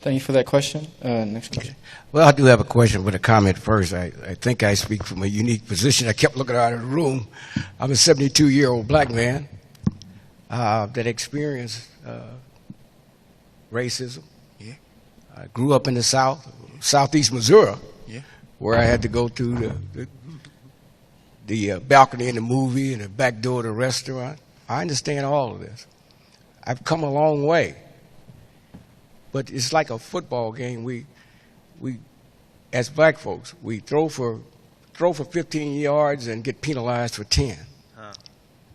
Thank you for that question. Next question. Well, I do have a question with a comment first. I think I speak from a unique position. I kept looking out of the room. I'm a 72-year-old black man that experienced racism. Yeah. I grew up in the southeast Missouri, Yeah. where I had to go through the balcony in the movie and the back door of the restaurant. I understand all of this. I've come a long way. But it's like a football game. We as black folks, we throw for 15 yards and get penalized for 10.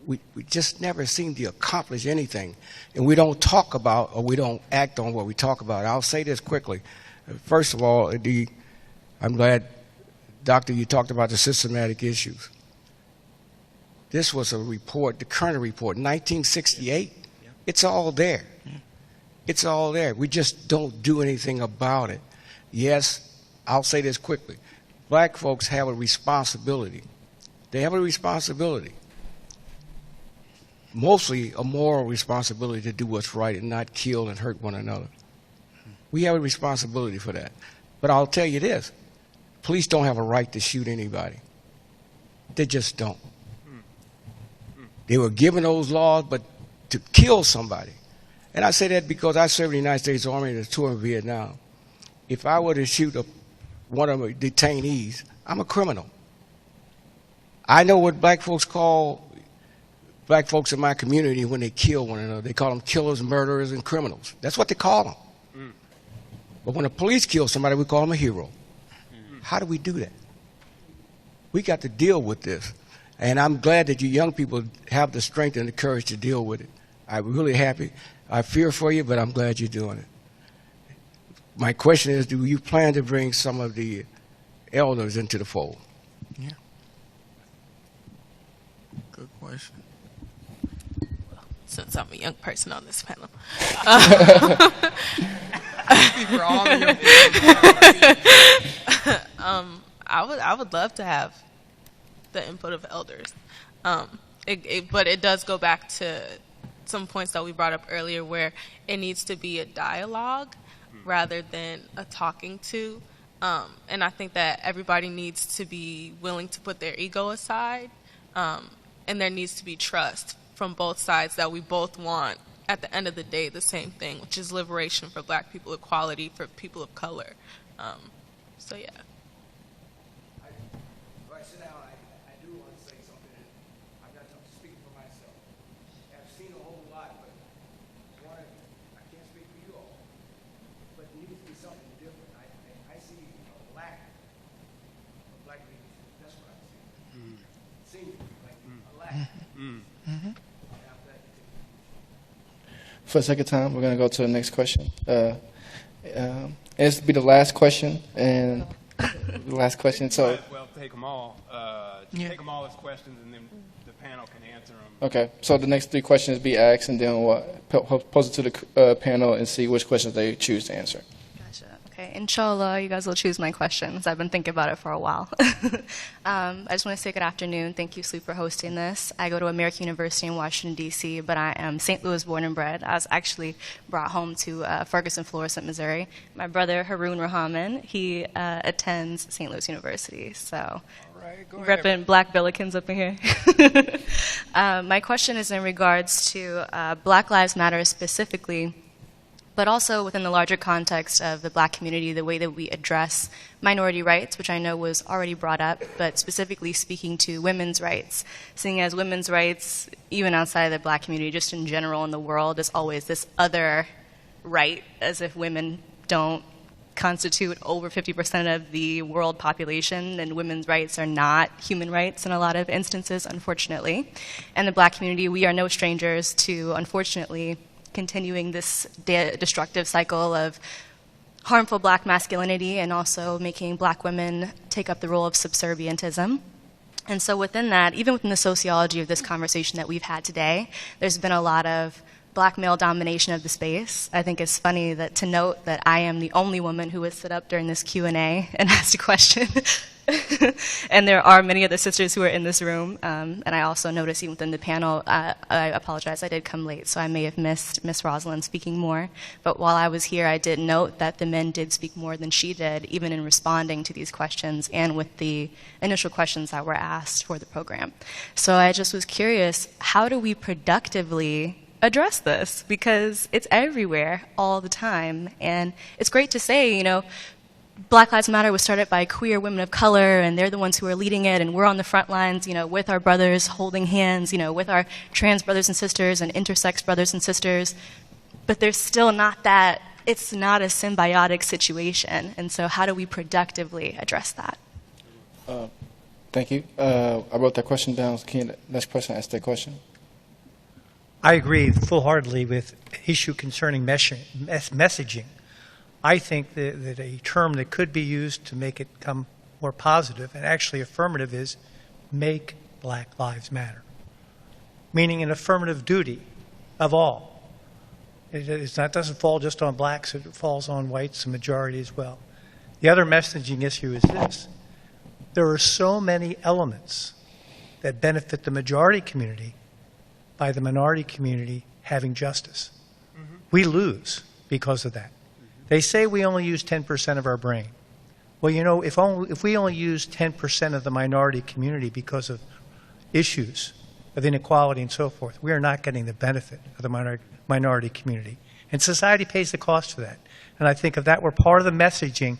We just never seem to accomplish anything. And we don't talk about, or we don't act on what we talk about. I'll say this quickly. First of all, I'm glad, Doctor, you talked about the systematic issues. This was a report, the Kerner report, 1968. Yeah. It's all there. Yeah. It's all there. We just don't do anything about it. Yes, I'll say this quickly. Black folks have a responsibility. They have a responsibility. Mostly a moral responsibility to do what's right and not kill and hurt one another. We have a responsibility for that. But I'll tell you this. Police don't have a right to shoot anybody. They just don't. They were given those laws, but to kill somebody. And I say that because I served in the United States Army in a tour in Vietnam. If I were to shoot one of my detainees, I'm a criminal. I know what black folks call black folks in my community when they kill one another. They call them killers, murderers, and criminals. That's what they call them. But when the police kill somebody, we call them a hero. How do we do that? We got to deal with this. And I'm glad that you young people have the strength and the courage to deal with it. I'm really happy. I fear for you, but I'm glad you're doing it. My question is, do you plan to bring some of the elders into the fold? Yeah. Good question. Since I'm a young person on this panel. I would love to have the input of elders. But it does go back to some points that we brought up earlier, where it needs to be a dialogue rather than a talking to. And I think that everybody needs to be willing to put their ego aside, and there needs to be trust from both sides that we both want, at the end of the day, the same thing, which is liberation for black people, equality for people of color. So yeah. Before I sit down, I do want to say something. I'm not speaking for myself. I've seen a whole lot, but I can't speak for you all. But there needs to be something different. I see a lack of black leadership. That's what I see. It seems like a lack. For the second time, we're going to go to the next question. This will be the last question, and the last question. So, well, take them all. Take them all as questions, and then the panel can answer them. Okay. So the next three questions be asked, and then we'll pose it to the panel and see which questions they choose to answer. Gotcha. Okay. Inshallah, you guys will choose my questions. I've been thinking about it for a while. I just want to say good afternoon. Thank you, SLU, for hosting this. I go to American University in Washington, D.C., but I am St. Louis born and bred. I was actually brought home to Ferguson, Florissant, Missouri. My brother, Haroon Rahman, he attends St. Louis University. So, repping Black Billikens up in here. My question is in regards to Black Lives Matter specifically, but also within the larger context of the black community, the way that we address minority rights, which I know was already brought up, but specifically speaking to women's rights, seeing as women's rights, even outside of the black community, just in general in the world, is always this other right, as if women don't constitute over 50% of the world population, and women's rights are not human rights in a lot of instances, unfortunately. And the black community, we are no strangers to, unfortunately, continuing this destructive cycle of harmful black masculinity and also making black women take up the role of subservientism. And so within that, even within the sociology of this conversation that we've had today, there's been a lot of black male domination of the space. I think it's funny that to note that I am the only woman who would sit up during this Q&A and ask a question. And there are many other sisters who are in this room. And I also noticed even within the panel, I apologize, I did come late, so I may have missed Miss Rosalind speaking more. But while I was here, I did note that the men did speak more than she did, even in responding to these questions and with the initial questions that were asked for the program. So I just was curious, how do we productively address this? Because it's everywhere all the time. And it's great to say, you know, Black Lives Matter was started by queer women of color, and they're the ones who are leading it, and we're on the front lines, you know, with our brothers holding hands, you know, with our trans brothers and sisters and intersex brothers and sisters. But there's still not that, it's not a symbiotic situation. And so how do we productively address that? Thank you. I wrote that question down. Can the next person ask that question? I agree full-heartedly with issue concerning messaging. I think that a term that could be used to make it come more positive and actually affirmative is make Black Lives Matter, meaning an affirmative duty of all. It doesn't fall just on blacks, it falls on whites, the majority as well. The other messaging issue is this. There are so many elements that benefit the majority community by the minority community having justice. Mm-hmm. We lose because of that. They say we only use 10% of our brain. Well, you know, if we only use 10% of the minority community because of issues of inequality and so forth, we are not getting the benefit of the minority community. And society pays the cost for that. And I think if that were part of the messaging,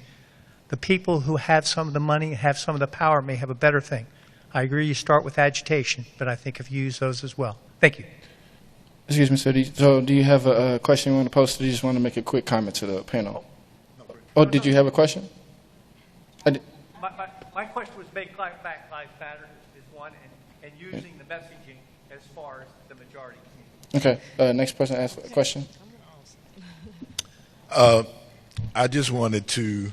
the people who have some of the money, have some of the power, may have a better thing. I agree you start with agitation, but I think if you use those as well. Thank you. Excuse me, sir. So do you have a question you want to post, or do you just want to make a quick comment to the panel? Oh, did you have a question? My question was make Black Lives Matter is one, and using the messaging as far as the majority community. Okay. Next person ask a question. I just wanted to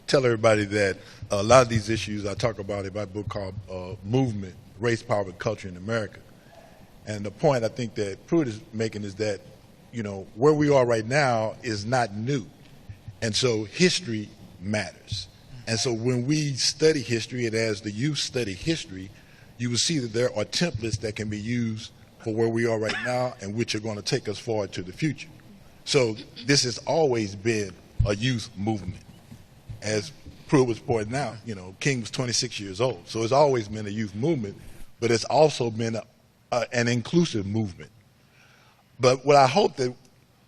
tell everybody that a lot of these issues I talk about in my book called Movement, Race, Power, and Culture in America. And the point I think that Pruitt is making is that, you know, where we are right now is not new. And so history matters. And so when we study history, and as the youth study history, you will see that there are templates that can be used for where we are right now and which are going to take us forward to the future. So this has always been a youth movement. As Pruitt was pointing out, you know, King was 26 years old. So it's always been a youth movement, but it's also been an inclusive movement. But what I hope that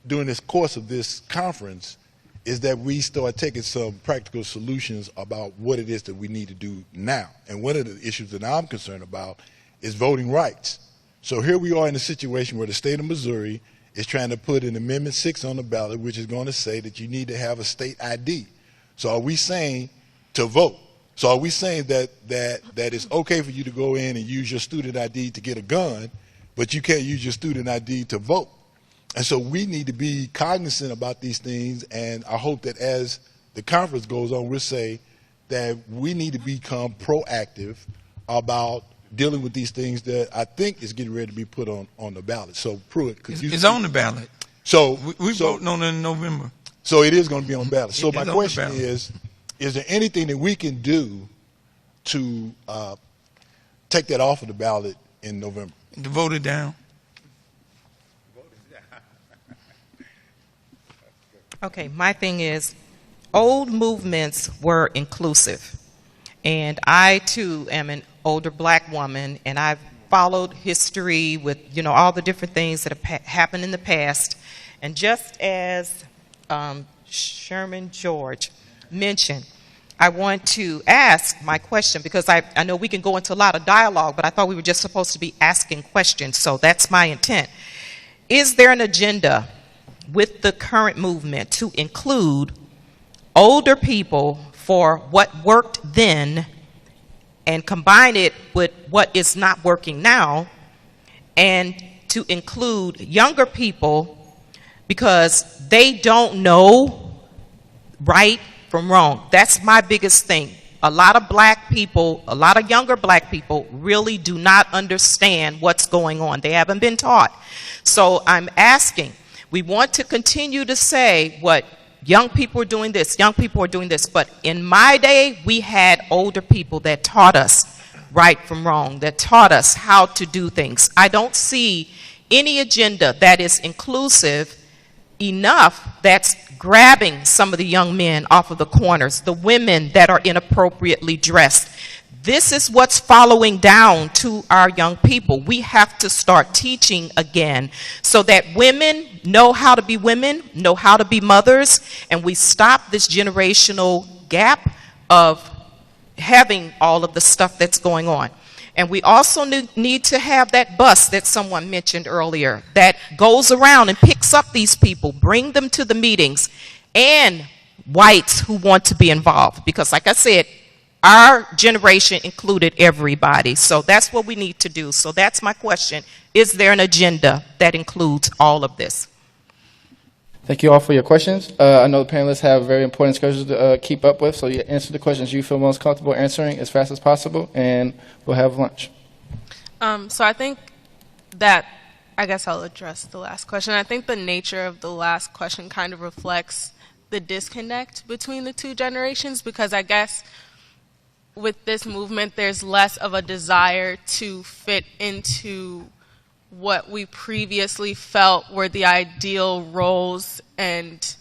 during this course of this conference is that we start taking some practical solutions about what it is that we need to do now. And one of the issues that I'm concerned about is voting rights. So here we are in a situation where the state of Missouri is trying to put an Amendment 6 on the ballot, which is going to say that you need to have a state ID. So are we saying to vote? So are we saying that it's okay for you to go in and use your student ID to get a gun, but you can't use your student ID to vote? And so we need to be cognizant about these things, and I hope that as the conference goes on, we'll say that we need to become proactive about dealing with these things that I think is getting ready to be put on the ballot. So Pruitt, could you... It's on the ballot. So we're voting on it in November. So it is going to be on the ballot. So my question is there anything that we can do to take that off of the ballot in November? To vote it down. Okay, my thing is, old movements were inclusive. And I, too, am an older black woman, and I've followed history with, you know, all the different things that have happened in the past. And just as Sherman George mentioned, I want to ask my question, because I know we can go into a lot of dialogue, but I thought we were just supposed to be asking questions, so that's my intent. Is there an agenda with the current movement to include older people for what worked then and combine it with what is not working now, and to include younger people because they don't know right from wrong. That's my biggest thing. A lot of black people, a lot of younger black people really do not understand what's going on. They haven't been taught. So I'm asking, we want to continue to say what young people are doing this, young people are doing this, but in my day, we had older people that taught us right from wrong, that taught us how to do things. I don't see any agenda that is inclusive enough that's grabbing some of the young men off of the corners, the women that are inappropriately dressed. This is what's following down to our young people. We have to start teaching again so that women know how to be women, know how to be mothers, and we stop this generational gap of having all of the stuff that's going on. And we also need to have that bus that someone mentioned earlier that goes around and picks up these people, bring them to the meetings, and whites who want to be involved. Because like I said, our generation included everybody. So that's what we need to do. So that's my question. Is there an agenda that includes all of this? Thank you all for your questions. I know the panelists have very important schedules to keep up with, so you answer the questions you feel most comfortable answering as fast as possible, and we'll have lunch. So I think that, I guess I'll address the last question. I think the nature of the last question kind of reflects the disconnect between the two generations, because I guess with this movement, there's less of a desire to fit into what we previously felt were the ideal roles and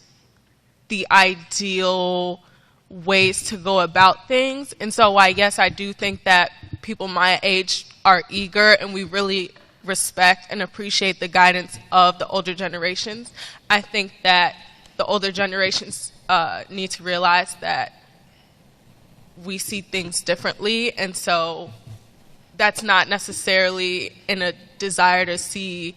the ideal ways to go about things. And so I guess I do think that people my age are eager, and we really respect and appreciate the guidance of the older generations. I think that the older generations need to realize that we see things differently, and so that's not necessarily in a desire to see.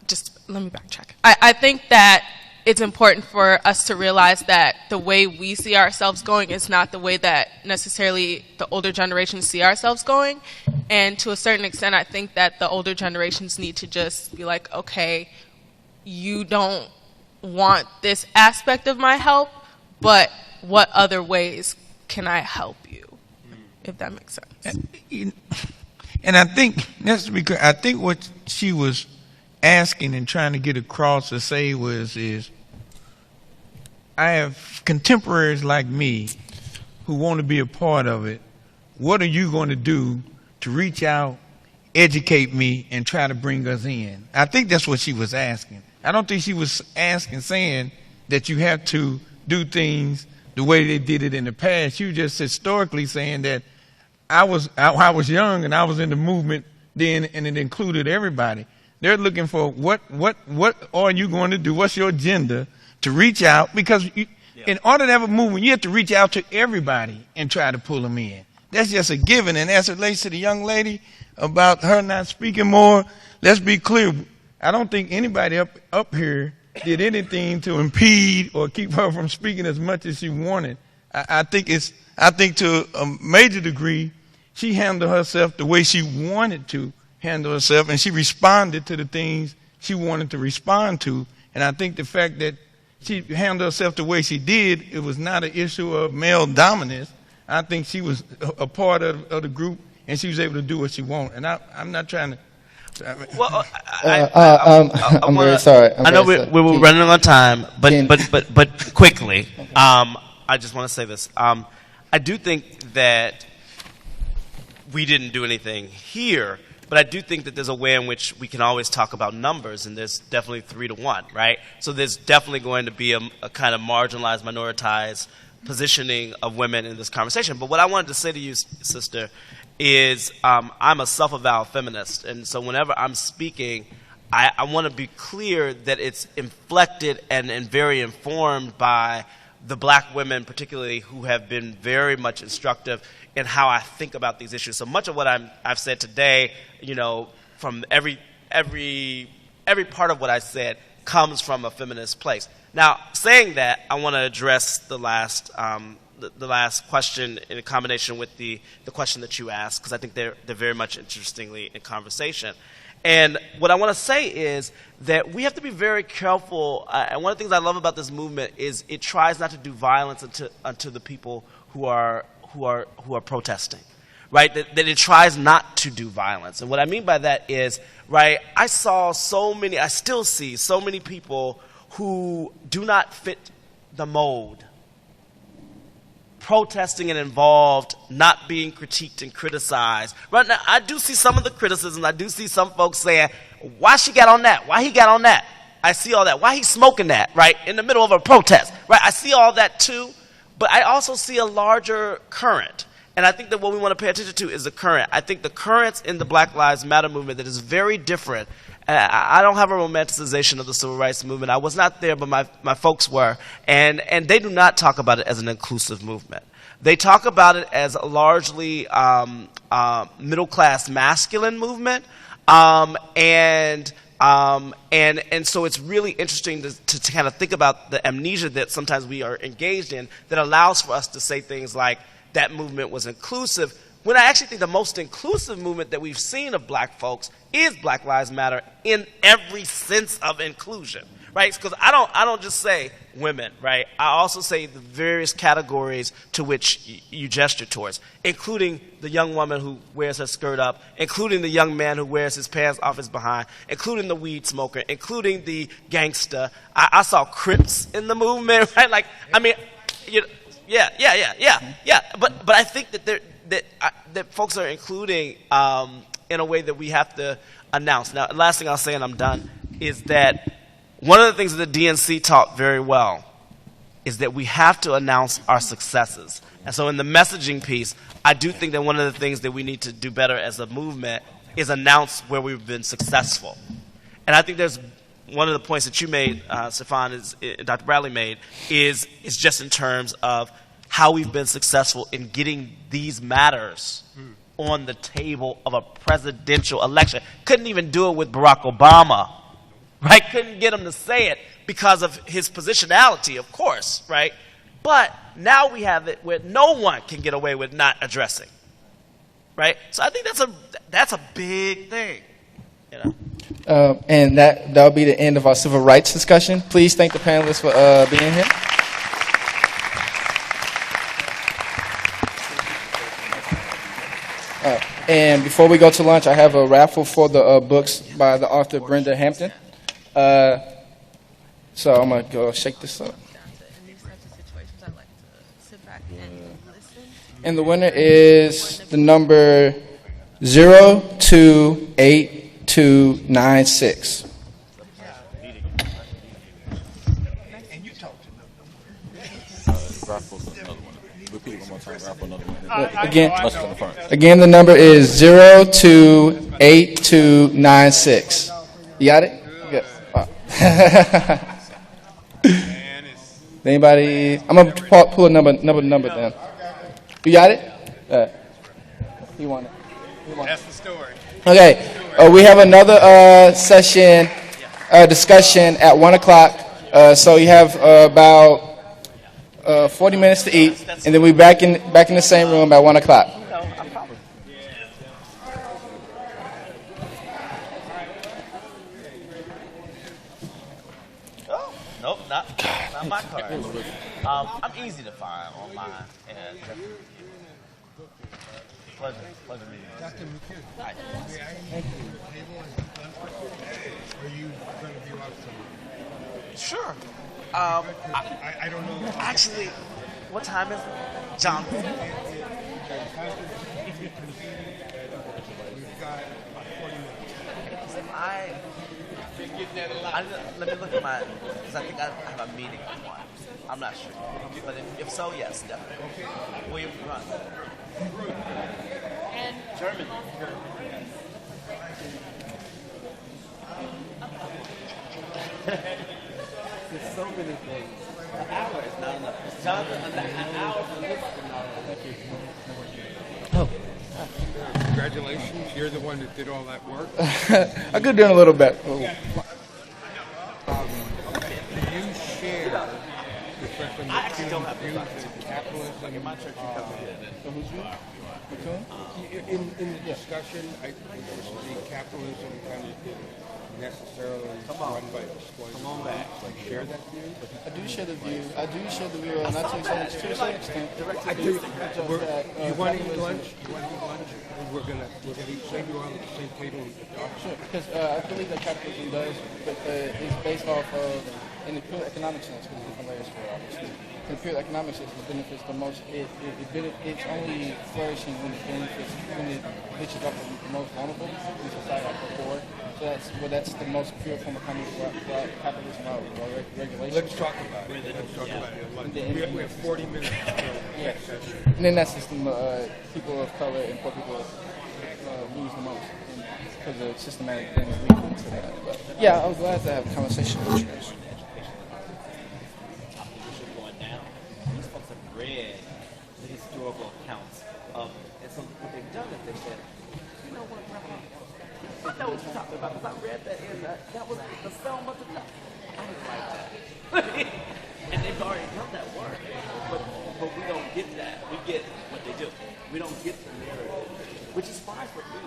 Just let me backtrack. I think that it's important for us to realize that the way we see ourselves going is not the way that necessarily the older generations see ourselves going. And to a certain extent, I think that the older generations need to just be like, okay, you don't want this aspect of my help, but what other ways can I help you? If that makes sense. And I think, that's because I think what she was asking and trying to get across to say is I have contemporaries like me who want to be a part of it. What are you going to do to reach out, educate me, and try to bring us in? I think that's what she was asking. I don't think she was saying that you have to do things the way they did it in the past. She was just historically saying that I was young and I was in the movement then, and it included everybody. They're looking for what are you going to do? What's your agenda to reach out? Because in order to have a movement, you have to reach out to everybody and try to pull them in. That's just a given. And as it relates to the young lady about her not speaking more, let's be clear. I don't think anybody up here did anything to impede or keep her from speaking as much as she wanted. I think to a major degree, she handled herself the way she wanted to handle herself, and she responded to the things she wanted to respond to. And I think the fact that she handled herself the way she did, it was not an issue of male dominance. I think she was a part of the group, and she was able to do what she wanted. And I'm not trying to. Well, I'm very sorry. I know we're running on time, but quickly, I just want to say this. I do think that we didn't do anything here, but I do think that there's a way in which we can always talk about numbers, and there's definitely 3-1, right? So there's definitely going to be a kind of marginalized, minoritized positioning of women in this conversation. But what I wanted to say to you, sister, is I'm a self-avowed feminist, and so whenever I'm speaking, I want to be clear that it's inflected and very informed by the black women, particularly, who have been very much instructive in how I think about these issues. So much of what I've said today, from every part of what I said comes from a feminist place. Now, saying that, I want to address the last question in combination with the question that you asked, because I think they're very much interestingly in conversation. And what I want to say is that we have to be very careful. And one of the things I love about this movement is it tries not to do violence unto the people who are protesting, right? That it tries not to do violence. And what I mean by that is, right, I still see so many people who do not fit the mold, protesting and involved, not being critiqued and criticized. Right now, I do see some of the criticism. I do see some folks saying, why she got on that? Why he got on that? I see all that. Why he smoking that, right, in the middle of a protest, right? I see all that too, but I also see a larger current. And I think that what we want to pay attention to is the current. I think the currents in the Black Lives Matter movement that is very different. I don't have a romanticization of the civil rights movement. I was not there, but my folks were. And they do not talk about it as an inclusive movement. They talk about it as a largely middle-class masculine movement. And so it's really interesting to kind of think about the amnesia that sometimes we are engaged in that allows for us to say things like that movement was inclusive, when I actually think the most inclusive movement that we've seen of black folks is Black Lives Matter in every sense of inclusion, right? Because I don't just say women, right? I also say the various categories to which you gesture towards, including the young woman who wears her skirt up, including the young man who wears his pants off his behind, including the weed smoker, including the gangster. I saw Crips in the movement, right? Like, I mean, you know, yeah. But I think that folks are including in a way that we have to announce. Now, the last thing I'll say, and I'm done, is that one of the things that the DNC taught very well is that we have to announce our successes. And so in the messaging piece, I do think that one of the things that we need to do better as a movement is announce where we've been successful. And I think there's one of the points that you made, Stefan, Dr. Bradley made, is just in terms of how we've been successful in getting these matters on the table of a presidential election. Couldn't even do it with Barack Obama, right? Couldn't get him to say it because of his positionality, of course, right? But now we have it where no one can get away with not addressing, right? So I think that's a big thing, you know. And that'll be the end of our civil rights discussion. Please thank the panelists for being here. And before we go to lunch, I have a raffle for the books by the author Brenda Hampton. So I'm going to go shake this up. And the winner is the number 028296. Again, the number is 028296. You got it? Good. Anybody? I'm gonna pull a number down. You got it? You want it? That's the story. Okay. We have another session, discussion at 1 o'clock. So you have about 40 minutes to eat, and then we're back in the same room at 1 o'clock. Nope, not my card. I'm easy to find online. And pleasure meeting you. Dr. McCune. Thank you. Are you going to view out some? Sure. I don't know. Actually, what time is it? John. We've got 40 minutes. Let me look at my, because I think I have a meeting at 1. I'm not sure. But if so, yes, definitely. Okay. William, run. And German. There's so many things. An hour is not enough. Jonathan, an hour for this is not enough. Oh. Congratulations. You're the one that did all that work. I could do it a little bit. Do you share the Stefan I actually don't have views the capitalism. Like in my church, you come here. So who's you? McCune? In the discussion, I think capitalism kind of didn't necessarily run by exploitation. Come on back. Like share that view. I do share the view. I do share the view, not to the same extent. I do. You want to eat lunch? You want to eat lunch? We're gonna eat. Say you're on the same table with the doctor. Sure, because I believe that capitalism does, but it's based off of, in the pure economic sense, because different layers for it, obviously. In the pure economic sense, it benefits the most. It's only flourishing when it reaches up to the most vulnerable in society, like the poor. So that's the most pure form of capitalism out of regulation. Let's talk about it. Let's talk about it. We have 40 minutes. Yes. And in that system, people of color and poor people lose the most because of systematic things leading to that. But yeah, I was glad to have a conversation with you guys. Going down. These folks have read the historical accounts of, and so what they've done is they said, you know what, Raffle? I know what you're talking about because I read that in that was the film of the time. I didn't like that. And they've already done that work, but we don't get that. We get what they do. We don't get the narrative, which is fine for me.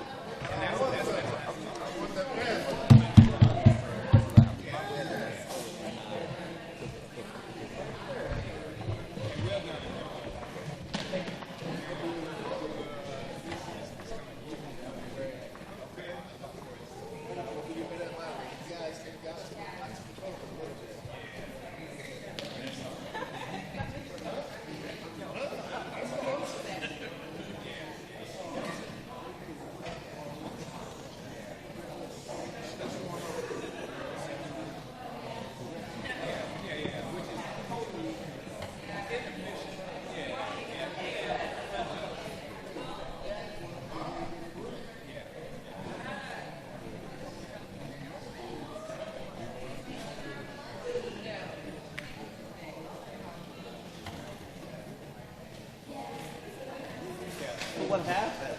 What happened?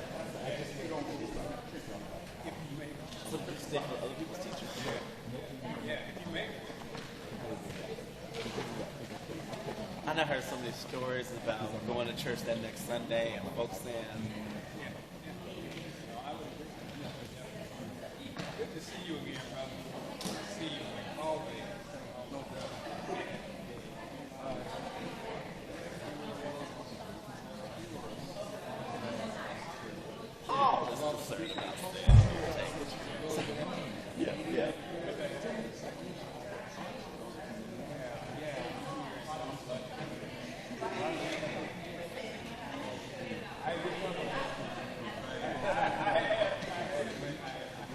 So pretty stick with other people's teachers. I know I heard so many stories about going to church that next Sunday and folks saying, Good to see you again, brother. Good to see you always. No doubt. oh, this is absurd about yeah, yeah.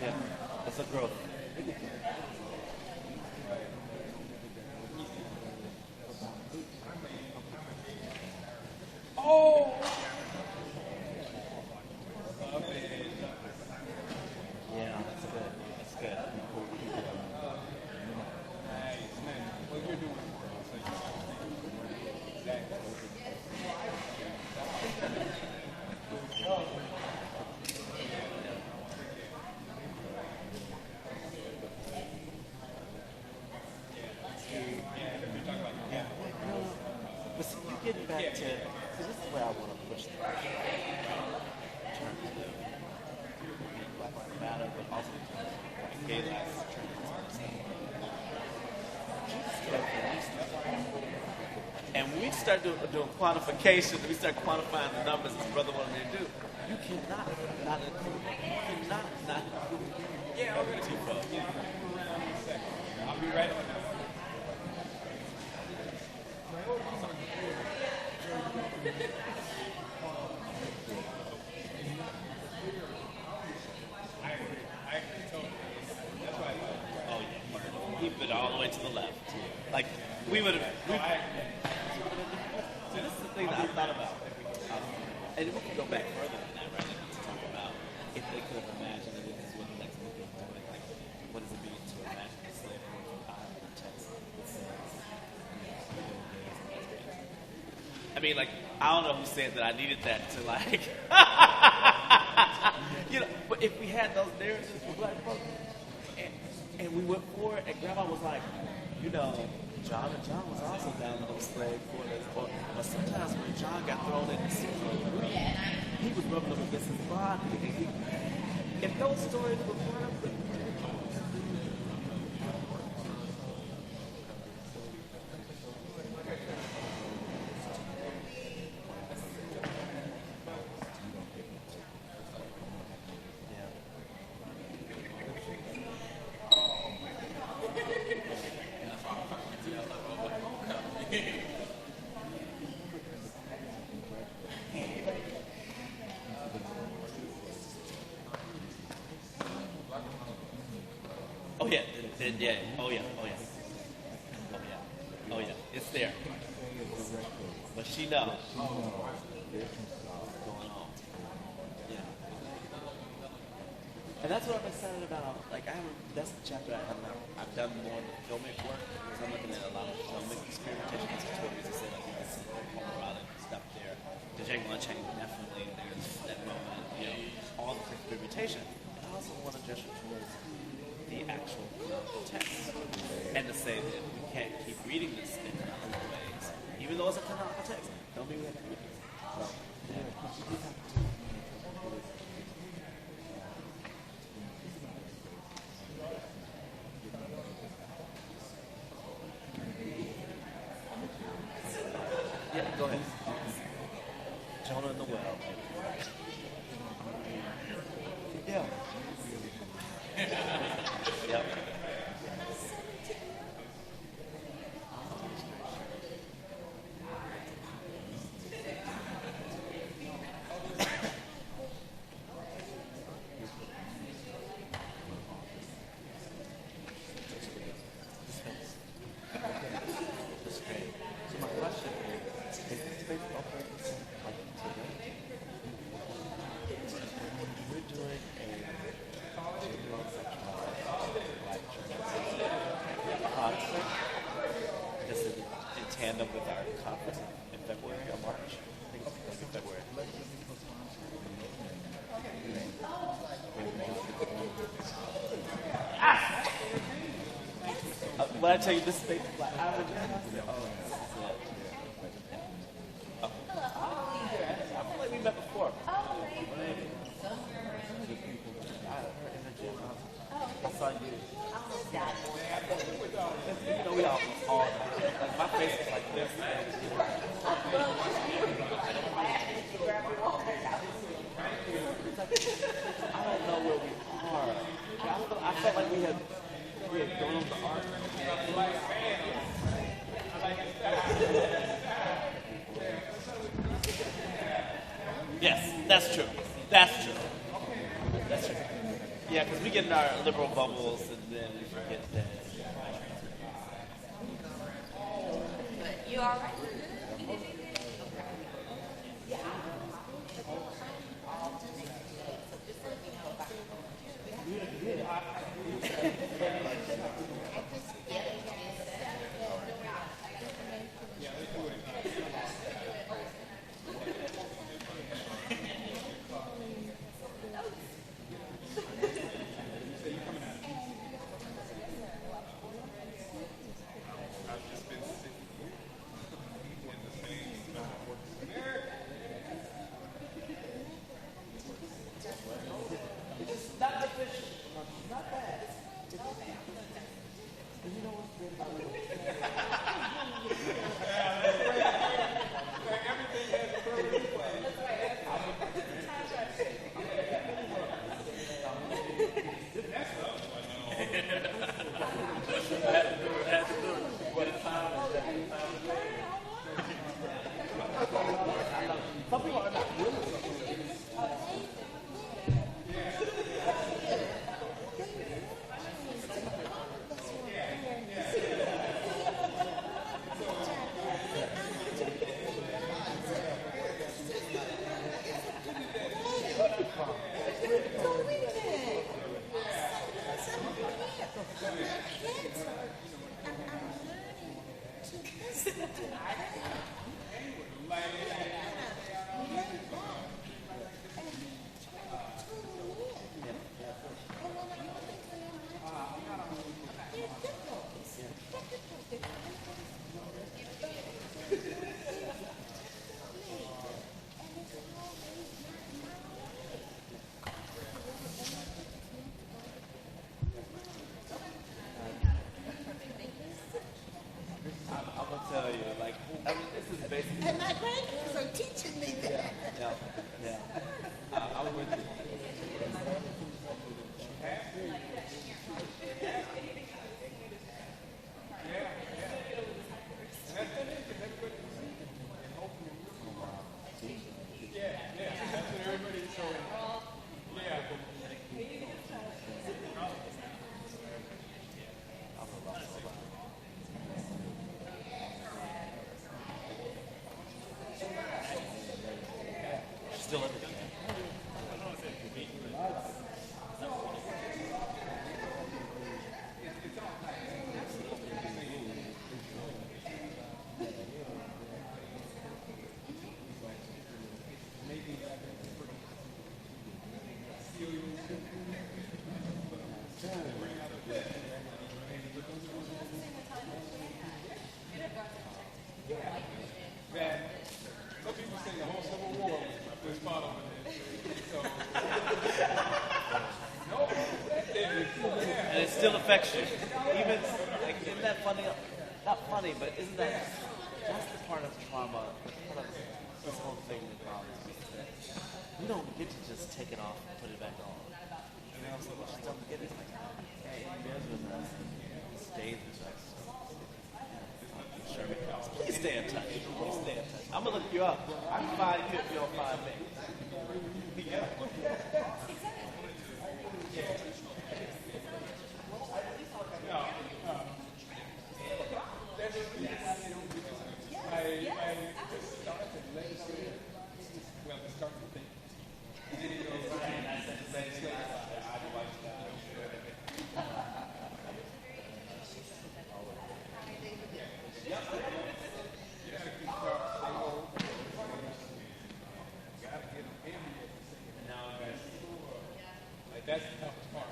Yeah, it's a growth. Oh! Yeah, that's good. That's good. What you're doing. But see, you're getting back to, because this is where I want to push the in terms of Black Lives Matter, but also in terms of gay lives, and when we start doing quantification, we start quantifying the numbers as Brother wanted me to do, you cannot not include, you cannot not include. Yeah, I'll be right back. Oh yeah, he put it all the way to the left. Like we would have. So this is the thing that I thought about, and we can go back further than that, right? To talk about if they could have imagined that this is what the next movie is doing. Like, what does it mean to imagine the slave text that says, I mean, like, I don't know who said that I needed that to, like, you know, but if we had those narratives for Black folks, and we went for it, and Grandma was like, you know, John, and John was also down in those slave quarters. But sometimes when John got thrown in the sea, he was rubbing up against his body. If those stories were part of the yeah. Oh yeah. It's there. But she knows. Going on. Yeah. And that's what I'm excited about. Like that's the chapter I've done more of the filmic work because I'm looking at a lot of filmic experimentation. That's what I said. Like you can see Colorado stuff there. The Django Unchained definitely. There's that moment. All the experimentation. But I also want to gesture towards the actual text and to say that we can't keep reading this in other ways, even though it's a canonical text. Don't be ready. Yeah, go ahead. Jonah in the well. Yeah. Yep. With our conference in February or March. I think it's in February. When I tell you this space is like average, I feel like we met before. I saw you. We all like my face is like this. I don't know where we are. I felt like we had gone on the arc. Yes, that's true. That's true. That's true. Yeah, because we get in our liberal bubbles and then we forget that. You all right? Some people say the whole Civil War was fought over this. So, and it still affects you. Even, like, isn't that funny? Not funny, but isn't that that's the part of trauma, part of this whole thing that bothers me. We don't get to just take it off and put it back on. You know, so we just don't get it. Like, hey, he lives with us, he stays with us. Sure, please stay in touch. Please stay in touch. I'm gonna look you up. I can find you if you don't find me. Yeah. That's the toughest part.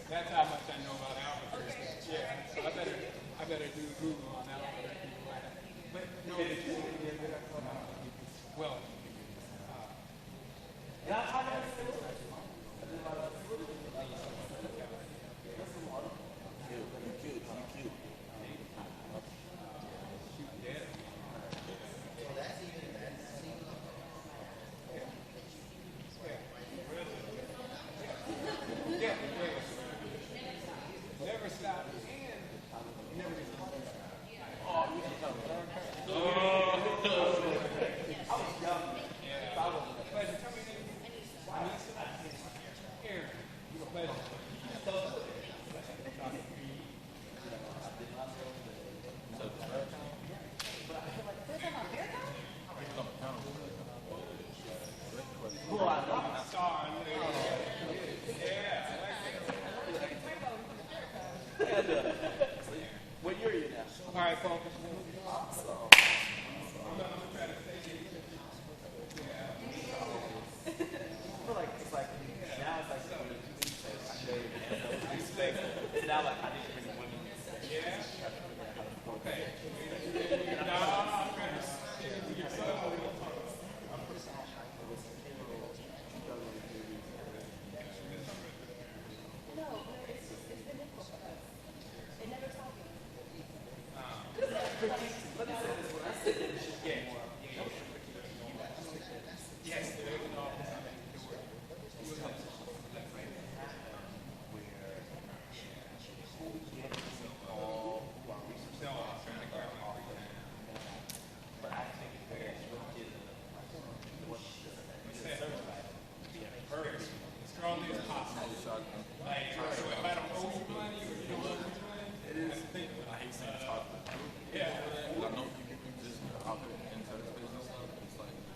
That's how much I know about Albuquerque. Yeah, so I better do Google on Albuquerque. But no, well, never stop and never get What year are you now? All right, focus. Awesome. I'm gonna try to say it. I feel like it's like now it's like now like I need to bring women. Yeah. Okay. No, I'm trying to get your son.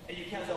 And you can't go